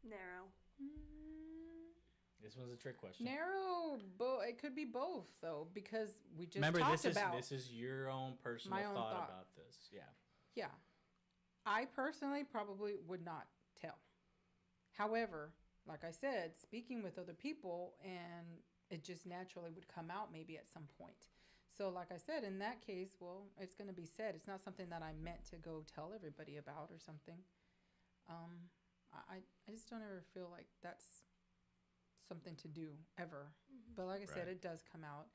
Narrow. This one's a trick question. Narrow, it could be both though, because we just Remember, talked about this is your own personal my own thought thought. about this. Yeah. Yeah, I personally probably would not tell. However, like I said, speaking with other people, and it just naturally would come out maybe at some point. So, like I said, in that case, well, it's going to be said. It's not something that I meant to go tell everybody about or something. I just don't ever feel like that's something to do ever. But like I said, it does come out.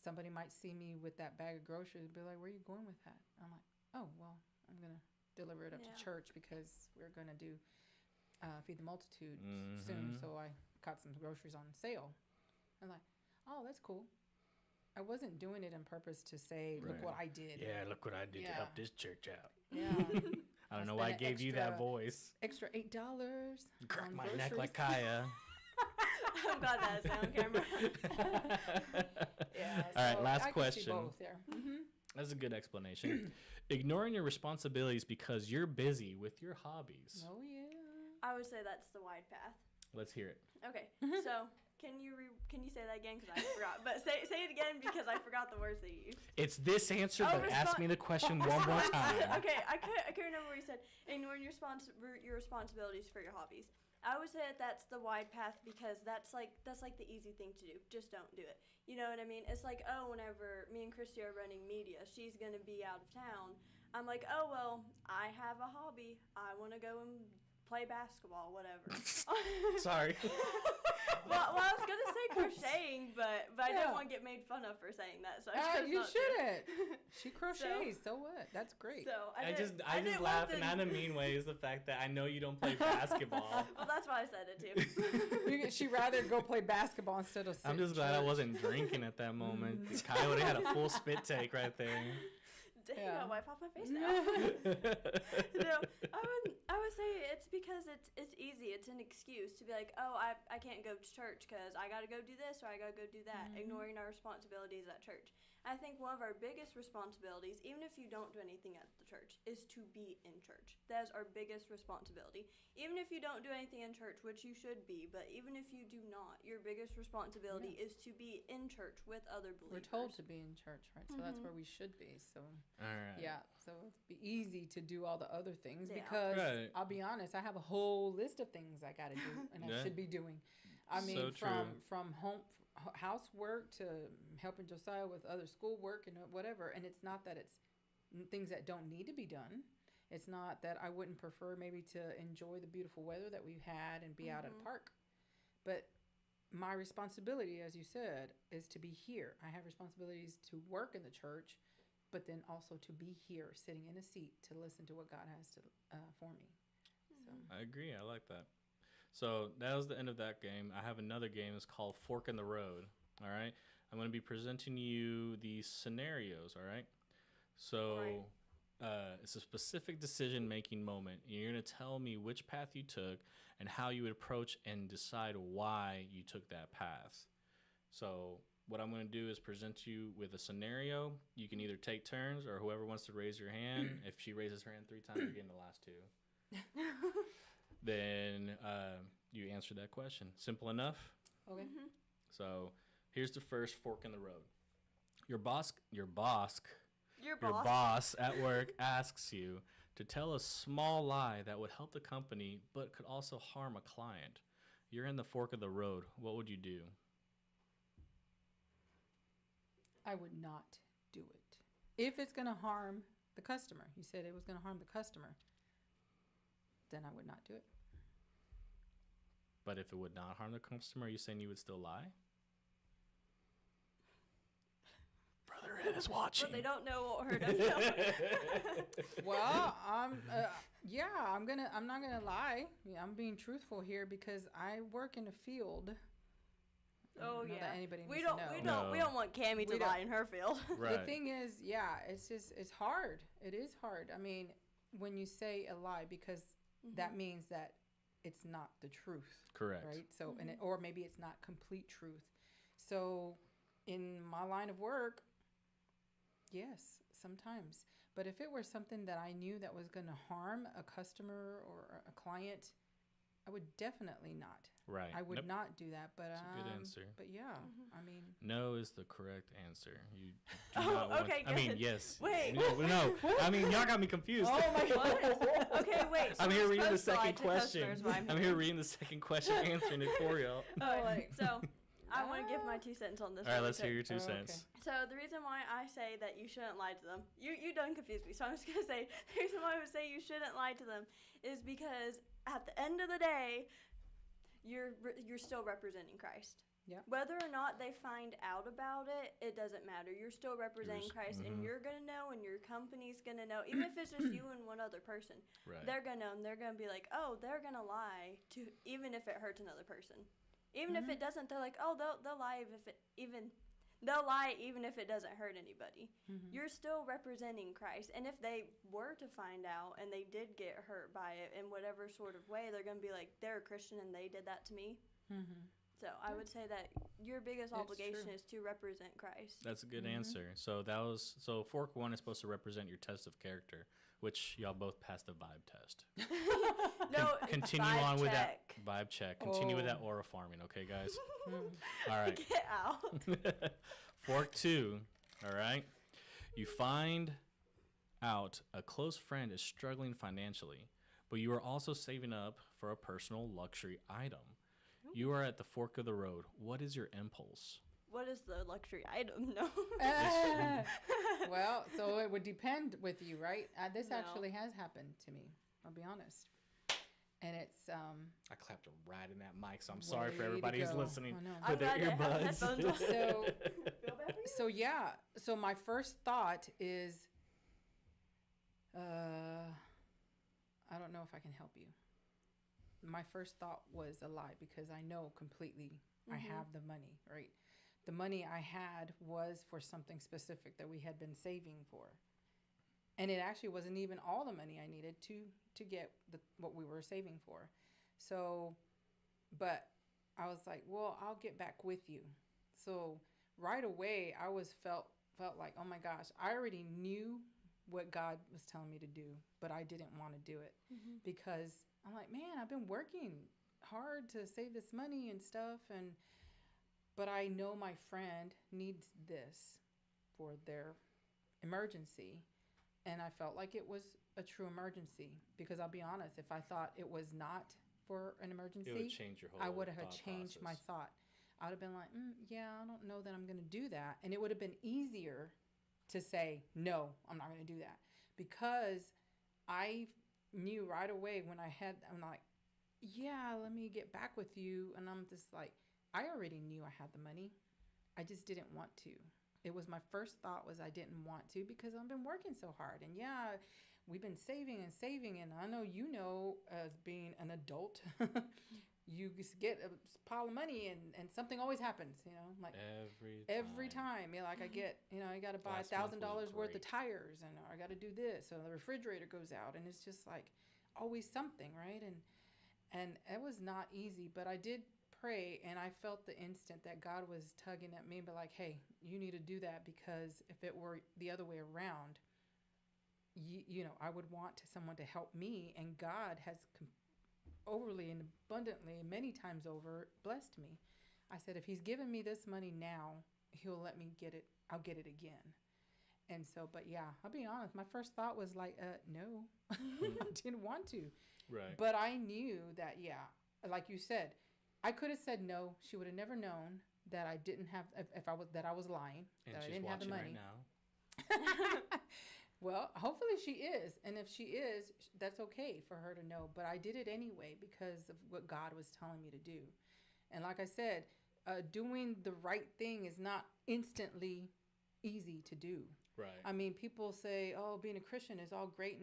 Somebody might see me with that bag of groceries and be like, where are you going with that? I'm like, oh, well, I'm going to deliver it up to church because we're going to do Feed the Multitude soon. So I got some groceries on sale. I'm like, oh, that's cool. I wasn't doing it on purpose to say, look what I did. Yeah, look what I did to help this church out. Yeah. I don't know why I gave you that voice. Extra $8. Crack on my groceries. neck like Kaya. I'm glad that's on camera. Yeah. All right, last I question. Can see both there. That's a good explanation. Ignoring your responsibilities because you're busy with your hobbies. Oh, yeah. I would say that's the wide path. Let's hear it. Okay, so can you say that again because I forgot? But say it again because I forgot the words that you used. It's this answer, but ask me the question one more time. Okay, I can't remember what you said. Ignoring your responsibilities for your hobbies. I would say that's the wide path because that's like the easy thing to do. Just don't do it. You know what I mean? It's like, oh, whenever me and Christy are running media, she's gonna be out of town. I'm like, oh well, I have a hobby. I want to go and play basketball, whatever. Sorry. well, I was gonna say crocheting, but I didn't want to get made fun of for saying that, so I chose You not to. shouldn't. She crochets. So what? That's great. So I just laugh, and not in a mean way, is the fact that I know you don't play basketball. Well, that's why I said it too. She'd rather go play basketball instead of. I'm just glad I wasn't drinking at that moment. Kyle would have had a full spit take right there. Dang, I wipe off my face now. No, I would say it's because it's easy. It's an excuse to be like, oh, I can't go to church because I got to go do this or I got to go do that, ignoring our responsibilities at church. I think one of our biggest responsibilities, even if you don't do anything at the church, is to be in church. That is our biggest responsibility. Even if you don't do anything in church, which you should be, but even if you do not, your biggest responsibility is to be in church with other believers. We're told to be in church, right? So that's where we should be. So All right. yeah, so it'd be easy to do all the other things because I'll be honest, I have a whole list of things I got to do and I should be doing. I mean, from housework to helping Josiah with other schoolwork and whatever. And it's not that it's things that don't need to be done. It's not that I wouldn't prefer maybe to enjoy the beautiful weather that we've had and be out at a park. But my responsibility, as you said, is to be here. I have responsibilities to work in the church, but then also to be here, sitting in a seat to listen to what God has to for me. So. I agree. I like that. So that was the end of that game. I have another game. It's called Fork in the Road. All right. I'm going to be presenting you these scenarios. All right. So it's a specific decision-making moment. You're going to tell me which path you took and how you would approach and decide why you took that path. So what I'm going to do is present you with a scenario. You can either take turns or whoever wants to raise your hand. If she raises her hand 3 times, you're getting the last 2. Then you answer that question. Simple enough? Okay. So here's the first fork in the road. Your boss at work asks you to tell a small lie that would help the company but could also harm a client. You're in the fork of the road. What would you do? I would not do it. If it's going to harm the customer, you said it was going to harm the customer, then I would not do it. But if it would not harm the customer, are you saying you would still lie? Brother Ed is watching. But they don't know what hurt them. Well, I'm not gonna lie. Yeah, I'm being truthful here because I work in a field. Oh yeah. We don't want Cammie to lie in her field. Right. The thing is, it's hard. It is hard. I mean, when you say a lie, because that means that it's not the truth. Correct. Right. So or maybe it's not complete truth. So in my line of work, yes, sometimes. But if it were something that I knew that was going to harm a customer or a client, I would definitely not. Right. I would Nope. not do that. But That's a good answer. But yeah, I mean, No is the correct answer. You do Oh, not want okay, I mean, good. yes. Wait. No. I mean, y'all got me confused. oh my god. What? Okay, wait. So I'm here we're reading the supposed to lie second to question. customers while I'm here reading the second question, answering it for y'all. Alright, so I want to give my 2 cents on this. All right, really let's hear quick. your 2 Oh, okay. cents. So the reason why I say that you shouldn't lie to them, you done confused me. So I'm just gonna say the reason why I would say you shouldn't lie to them is because at the end of the day, you're still representing Christ. Yeah. Whether or not they find out about it, it doesn't matter. You're still representing Christ, and you're gonna know, and your company's gonna know. Even if it's just you and one other person, Right. they're gonna know, and they're gonna be like, oh, they're gonna lie to, even if it hurts another person. Even if it doesn't, they're like, oh, they'll lie they'll lie even if it doesn't hurt anybody. You're still representing Christ, and if they were to find out and they did get hurt by it in whatever sort of way, they're gonna be like, they're a Christian and they did that to me. So I would say that your biggest obligation true. is to represent Christ. That's a good answer. So fork 1 is supposed to represent your test of character, which y'all both passed the vibe test. No, Continue vibe on with check. that vibe check. Continue with that Oh. aura farming, okay, guys? All right. Get out. Fork 2, all right? You find out a close friend is struggling financially, but you are also saving up for a personal luxury item. You are at the fork of the road. What is your impulse? What is the luxury item? No. Well, so it would depend with you, right? This No. actually has happened to me. I'll be honest. And it's I clapped right in that mic, so I'm sorry for Way to everybody who's go. listening I know. with their I'm glad they have earbuds. headphones on. so Feel bad for you? so yeah. So my first thought is, I don't know if I can help you. My first thought was a lie because I know completely I have the money, right? The money I had was for something specific that we had been saving for. And it actually wasn't even all the money I needed to get what we were saving for. So, but I was like, well, I'll get back with you. So right away, I felt like, oh my gosh, I already knew what God was telling me to do, but I didn't want to do it because I'm like, man, I've been working hard to save this money and stuff, but I know my friend needs this for their emergency, and I felt like it was a true emergency because I'll be honest, if I thought it was not for an emergency, It would change your whole I would have thought changed my process. thought. I would have been like, yeah, I don't know that I'm going to do that. And it would have been easier to say, no, I'm not going to do that. Because I knew right away when I'm like, yeah, let me get back with you. And I'm just like, I already knew I had the money. I just didn't want to. It was my first thought was I didn't want to because I've been working so hard. And yeah, we've been saving. And I know, as being an adult, you just get a pile of money and something always happens, like every time. Like I get, I got to buy Last month was $1,000 worth of great. tires and I got to do this. So the refrigerator goes out and it's just like always something, right? And it was not easy, but I did pray and I felt the instant that God was tugging at me, but like, hey, you need to do that because if it were the other way around, I would want someone to help me, and God has overly and abundantly, many times over, blessed me. I said, if he's given me this money now, he'll let me get it. I'll get it again. And so, but yeah, I'll be honest. My first thought was like, no, I didn't want to. Right. But I knew that, yeah, like you said, I could have said no. She would have never known that I didn't have, that I was lying, And that I she's didn't have the watching money. right now. Well, hopefully she is. And if she is, that's okay for her to know. But I did it anyway because of what God was telling me to do. And like I said, doing the right thing is not instantly easy to do. Right. I mean, people say, oh, being a Christian is all great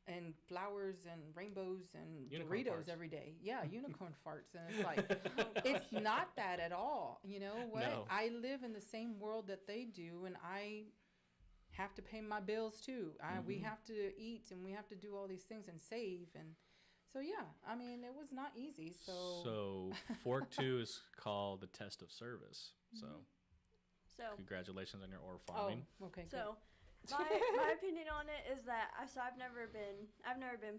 and flowers and rainbows and Unicorn Doritos farts. every day. Yeah, unicorn farts. And it's like, it's not that at all. You know what? No. I live in the same world that they do, and I have to pay my bills too. We have to eat and we have to do all these things and save. And so, yeah, I mean, it was not easy. So fork 2 is called the test of service. So So congratulations on your ore farming. Oh, okay. So, my opinion on it is that I've never been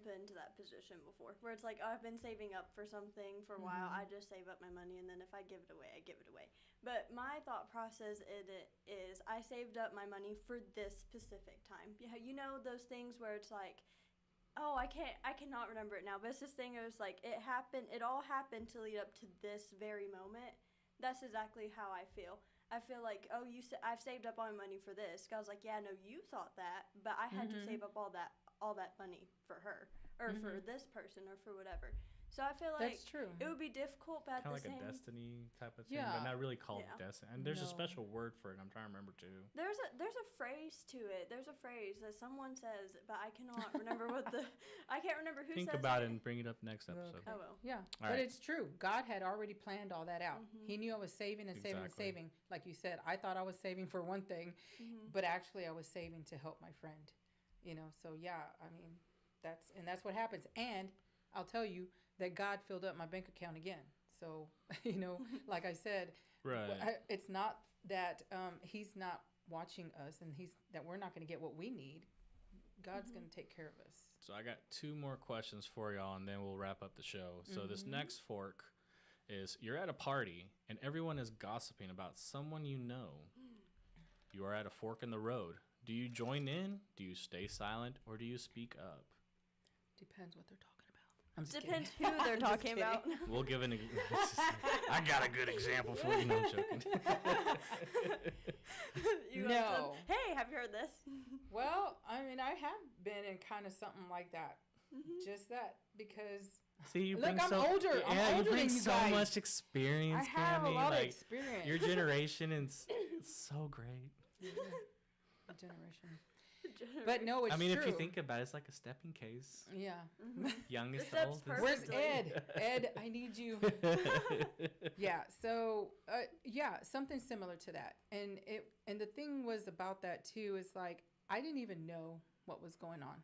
put into that position before where it's like, oh, I've been saving up for something for a while. I just save up my money, and then if I give it away, I give it away. But my thought process in it is I saved up my money for this specific time. You know those things where it's like, oh, I cannot remember it now, but it's this thing. It was like it all happened to lead up to this very moment. That's exactly how I feel. I feel like, oh, I've saved up all my money for this. I was like, yeah, no, you thought that, but I had to save up all that money for her or for this person or for whatever. So I feel like That's true. it would be difficult, but at the Kind of same like a destiny type of thing, Yeah. but not really called Yeah. destiny. And there's a No. special word for it. I'm trying to remember too. There's a phrase to it. There's a phrase that someone says, but I cannot remember I can't remember who Think says about it. it and bring it up next episode. Okay. I will. Yeah, All but right. it's true. God had already planned all that out. He knew I was saving and saving and Exactly. saving. Like you said, I thought I was saving for one thing, but actually I was saving to help my friend. So yeah, I mean, that's what happens. And I'll tell you that God filled up my bank account again. So, like I said, Right. it's not that he's not watching us and that we're not going to get what we need. God's going to take care of us. So I got 2 more questions for y'all, and then we'll wrap up the show. So this next fork is you're at a party, and everyone is gossiping about someone you know. You are at a fork in the road. Do you join in? Do you stay silent? Or do you speak up? Depends what they're talking about. I'm just Depends kidding. who they're talking kidding. about. We'll give I got a good example for you. No, I'm joking. No. Hey, have you heard this? Well, I mean, I have been in kind of something like that. Just that because See, you Look, bring I'm so, older. I'm Yeah, older you bring than you so guys. much experience, I have a Cammy. lot of Like, experience. your generation is it's so great. generation. But no, it's I mean, true. if you think about it, it's like a stepping case. Yeah. Youngest The to steps oldest. Where's Perfectly. Ed? Ed, I need you. Yeah. So, yeah, something similar to that. And the thing was about that too is like I didn't even know what was going on.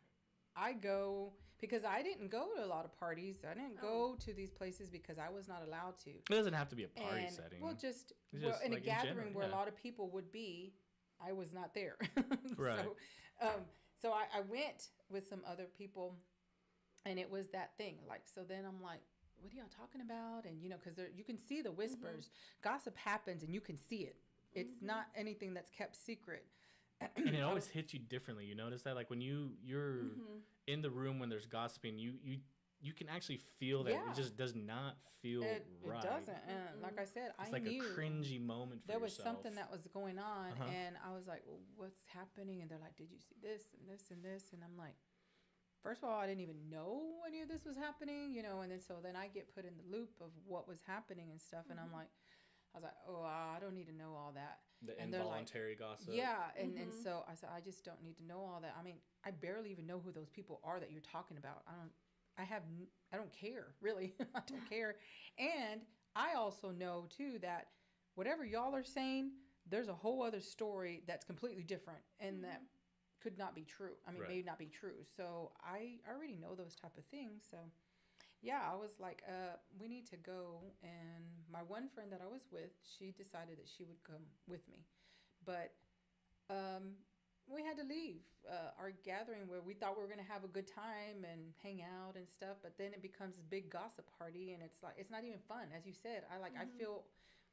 I go because I didn't go to a lot of parties. I didn't go to these places because I was not allowed to. It doesn't have to be a party And setting. well, It's in just a like in gathering general, where yeah. a lot of people would be, I was not there. Right. So I went with some other people, and it was that thing. Like, so then I'm like, what are y'all talking about? And because you can see the whispers. Gossip happens, and you can see it. It's not anything that's kept secret. And it always hits you differently. You notice that, like when you're in the room when there's gossiping, you can actually feel that Yeah. it just does not feel It right. doesn't. And like I said, It's I like knew a cringy moment for there was yourself. something that was going on, Uh-huh. and I was like, well, what's happening? And they're like, did you see this and this and this? And I'm like, first of all, I didn't even know any of this was happening, and then I get put in the loop of what was happening and stuff, and I was like, oh, I don't need to know all that. The And they're like, involuntary gossip. Yeah, and so I said, I just don't need to know all that. I mean, I barely even know who those people are that you're talking about. I don't care, really. I don't care. And I also know, too, that whatever y'all are saying, there's a whole other story that's completely different and that could not be true. I mean, Right. may not be true. So I already know those type of things. So, yeah, I was like, we need to go. And my one friend that I was with, she decided that she would come with me. But we had to leave our gathering where we thought we were going to have a good time and hang out and stuff. But then it becomes a big gossip party. And it's like, it's not even fun. As you said, I feel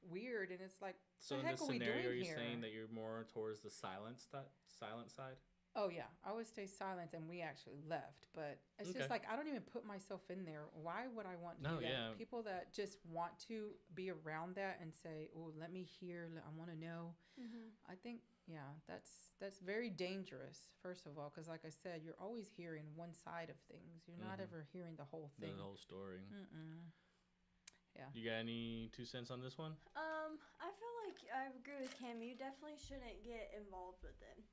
weird. And it's like, So the in heck this are we scenario, doing you're here? saying that you're more towards the silent side? Oh, yeah. I would stay silent, and we actually left. But it's just Okay. like, I don't even put myself in there. Why would I want to No, do that? yeah. People that just want to be around that and say, oh, let me hear, I want to know. I think, yeah, that's very dangerous, first of all, because like I said, you're always hearing one side of things. You're not ever hearing the whole The thing. whole story. Yeah. You got any 2 cents on this one? I feel like I agree with Cam. You definitely shouldn't get involved with it.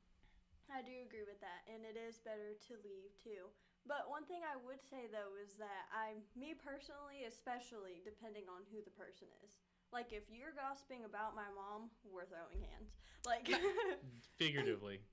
I do agree with that, and it is better to leave too. But one thing I would say though is that me personally, especially depending on who the person is. Like if you're gossiping about my mom, we're throwing hands. Like Figuratively.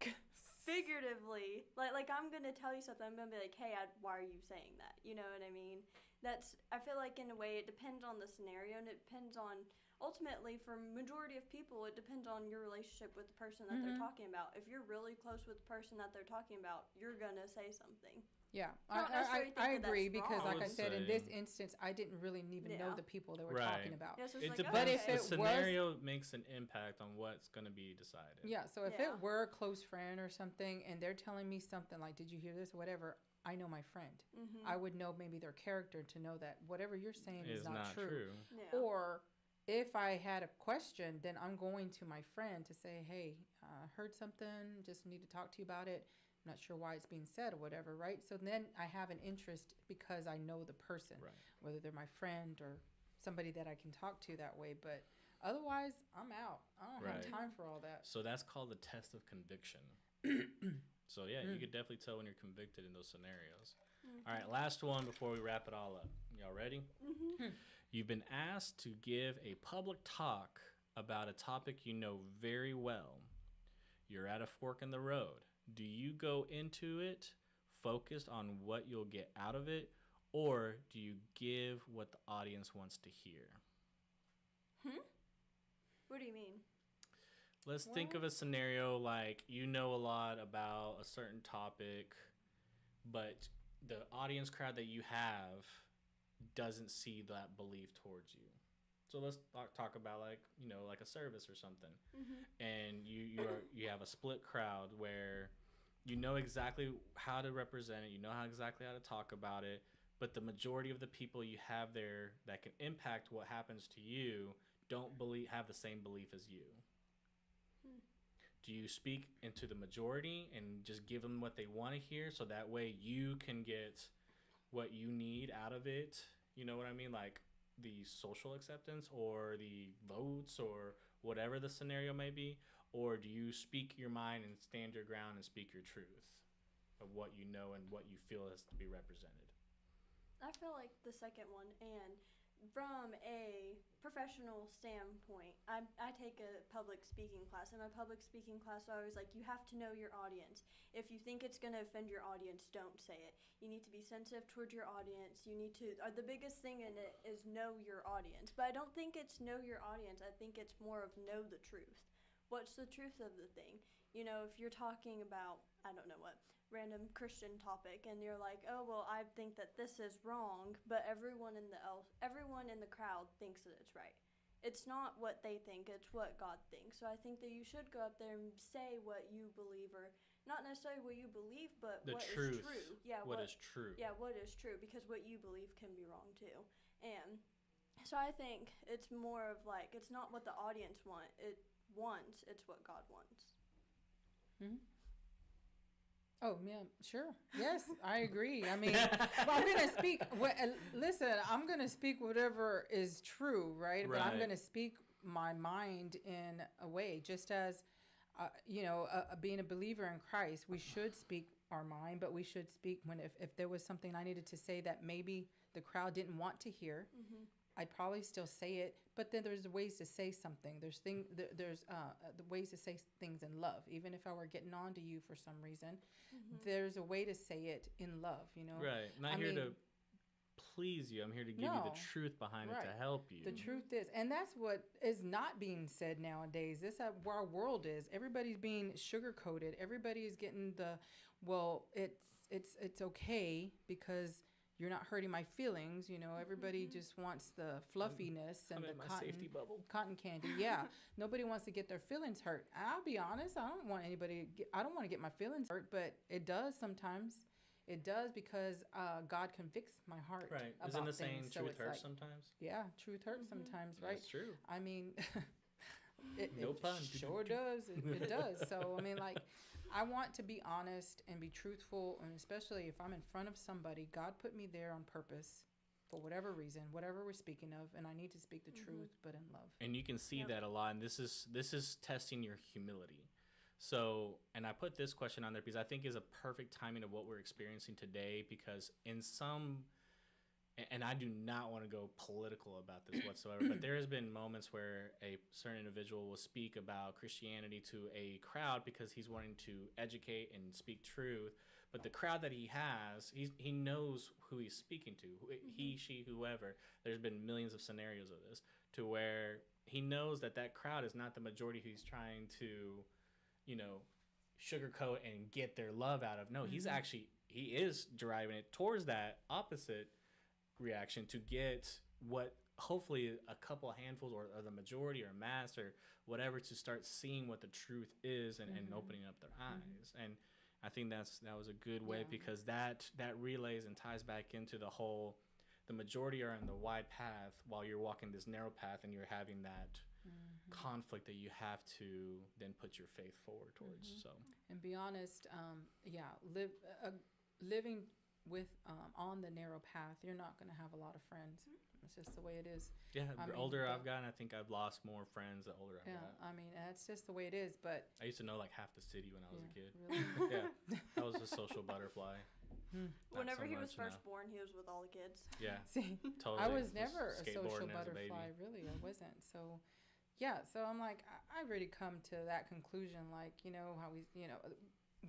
figuratively, like I'm gonna tell you something. I'm gonna be like, hey, why are you saying that? You know what I mean? I feel like in a way it depends on the scenario, and it depends on, ultimately for majority of people, it depends on your relationship with the person that they're talking about. If you're really close with the person that they're talking about, you're gonna say something. Yeah, I don't necessarily think I that agree that's because, wrong. like I would said, in say- this instance, I didn't really even know Yeah. the people they were Right. talking about. Yeah, so it's It like, depends. But if The it was- scenario makes an impact on what's going to be decided. Yeah, so if Yeah. it were a close friend or something and they're telling me something like, did you hear this or whatever, I know my friend. I would know maybe their character to know that whatever you're saying is not true. Yeah. Or if I had a question, then I'm going to my friend to say, hey, heard something, just need to talk to you about it. I'm not sure why it's being said or whatever, right? So then I have an interest because I know the person, Right. whether they're my friend or somebody that I can talk to that way. But otherwise, I'm out. I don't have Right. time for all that. So that's called the test of conviction. So yeah, you could definitely tell when you're convicted in those scenarios. All right, last one before we wrap it all up. Y'all ready? You've been asked to give a public talk about a topic you know very well. You're at a fork in the road. Do you go into it focused on what you'll get out of it, or do you give what the audience wants to hear? What do you mean? Let's think of a scenario like you know a lot about a certain topic, but the audience crowd that you have doesn't see that belief towards you. So let's talk about like a service or something, and you have a split crowd where you know exactly how to represent it, you know exactly how to talk about it, but the majority of the people you have there that can impact what happens to you don't have the same belief as you. Do you speak into the majority and just give them what they want to hear so that way you can get what you need out of it? You know what I mean? Like the social acceptance or the votes or whatever the scenario may be? Or do you speak your mind and stand your ground and speak your truth of what you know and what you feel has to be represented? I feel like the second one, and from a professional standpoint, I take a public speaking class. In my public speaking class, I was like, you have to know your audience. If you think it's going to offend your audience, don't say it. You need to be sensitive towards your audience. You need to, the biggest thing in it is know your audience. But I don't think it's know your audience. I think it's more of know the truth. What's the truth of the thing? You know, if you're talking about, I don't know what, random Christian topic, and you're like, oh, well, I think that this is wrong, but everyone in the crowd thinks that it's right. It's not what they think, it's what God thinks. So I think that you should go up there and say what you believe, or not necessarily what you believe, but The what truth. is true. Yeah, what is true. Yeah, what is true, because what you believe can be wrong too. And so I think it's more of like, it's not what the audience wants, it's what God wants. Oh, yeah, sure. Yes, I agree. I mean, but I'm going to speak. Listen, I'm going to speak whatever is true, right? But I'm Right. going to speak my mind in a way, just as, being a believer in Christ, we should speak our mind, but we should speak if there was something I needed to say that maybe the crowd didn't want to hear. I'd probably still say it, but then there's ways to say something. There's the ways to say things in love. Even if I were getting on to you for some reason, there's a way to say it in love, you know? Right. I'm not here to please you. I'm here to give you the truth behind it to help you. The truth is, and that's what is not being said nowadays. This is where our world is. Everybody's being sugar-coated. Everybody is getting it's okay because you're not hurting my feelings, you know. Everybody just wants the fluffiness and the safety bubble. cotton candy. Yeah, nobody wants to get their feelings hurt. I'll be honest, I don't want to get my feelings hurt, but it does sometimes. It does because God convicts my heart. Right. About Isn't the things. saying So truth it's hurts like, sometimes? Yeah, truth hurts sometimes, right? That's true. I mean, No it pun. sure does. It does. So, I mean, like, I want to be honest and be truthful, and especially if I'm in front of somebody, God put me there on purpose for whatever reason, whatever we're speaking of, and I need to speak the truth, but in love. And you can see that a lot, and this is testing your humility. So, and I put this question on there because I think is a perfect timing of what we're experiencing today, because in some, and I do not want to go political about this whatsoever, but there has been moments where a certain individual will speak about Christianity to a crowd because he's wanting to educate and speak truth, But the crowd that he has, he knows who he's speaking to. He, she, whoever. There's been millions of scenarios of this to where he knows that that crowd is not the majority who he's trying to, you know, sugarcoat and get their love out of. No, he is driving it towards that opposite reaction to get what hopefully a couple of handfuls or the majority or mass or whatever to start seeing what the truth is and opening up their eyes. And I think that was a good way because that relays and ties back into the whole, the majority are in the wide path while you're walking this narrow path and you're having that conflict that you have to then put your faith forward towards. So, and be honest, living with on the narrow path, you're not going to have a lot of friends. It's just the way it is. Yeah, the older I've gotten, I think I've lost more friends the older I've gotten. I mean, that's just the way it is. But I used to know like half the city when I was a kid. Really? Yeah, I was a social butterfly. Whenever he was first born, he was with all the kids. Yeah, see, totally. I was never a social skateboarding as a butterfly. baby. Really, I wasn't. So, yeah. So I'm like, I really come to that conclusion. Like, you know how we, you know,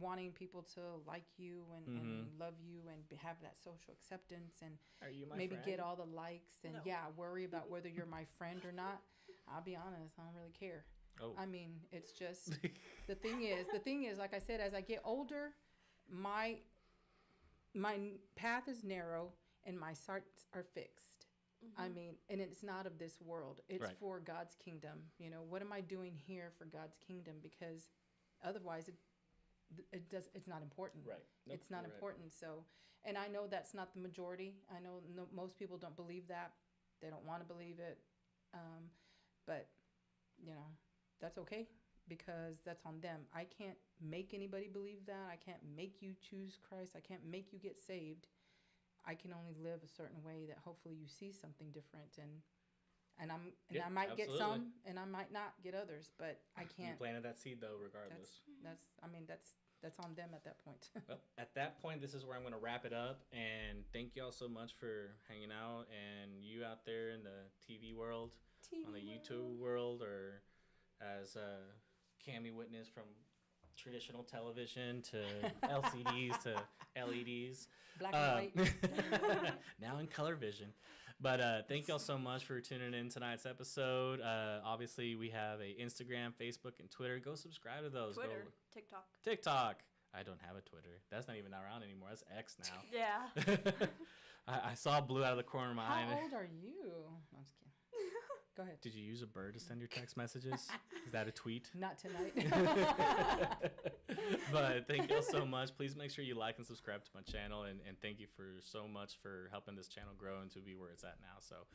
wanting people to like you and love you and have that social acceptance and Are you my maybe friend? get all the likes and worry about whether you're my friend or not. I'll be honest, I don't really care. Oh. I mean, it's just the thing is like I said, as I get older, my path is narrow and my sights are fixed. I mean, and it's not of this world. It's for God's kingdom. You know, what am I doing here for God's kingdom? Because otherwise it's not important. Right. Nope, it's not important. So, and I know that's not the majority. I know most people don't believe that. They don't want to believe it. But, you know, that's okay because that's on them. I can't make anybody believe that. I can't make you choose Christ. I can't make you get saved. I can only live a certain way that hopefully you see something different and I might get some and I might not get others, but I can't. You planted that seed though, regardless. That's on them at that point. Well, at that point, this is where I'm going to wrap it up. And thank you all so much for hanging out. And you out there in the TV world, on the YouTube world, or as Cammie witnessed from traditional television to LCDs to LEDs. Black and white. Now in color vision. But thank y'all so much for tuning in tonight's episode. Obviously, we have a Instagram, Facebook, and Twitter. Go subscribe to those. Twitter, Go. TikTok. I don't have a Twitter. That's not even around anymore. That's X now. Yeah. I saw blue out of the corner of my eye. How old are you? I'm just kidding. Go ahead. Did you use a bird to send your text messages? Is that a tweet? Not tonight. But thank you all so much. Please make sure you like and subscribe to my channel. And thank you for so much for helping this channel grow and to be where it's at now. So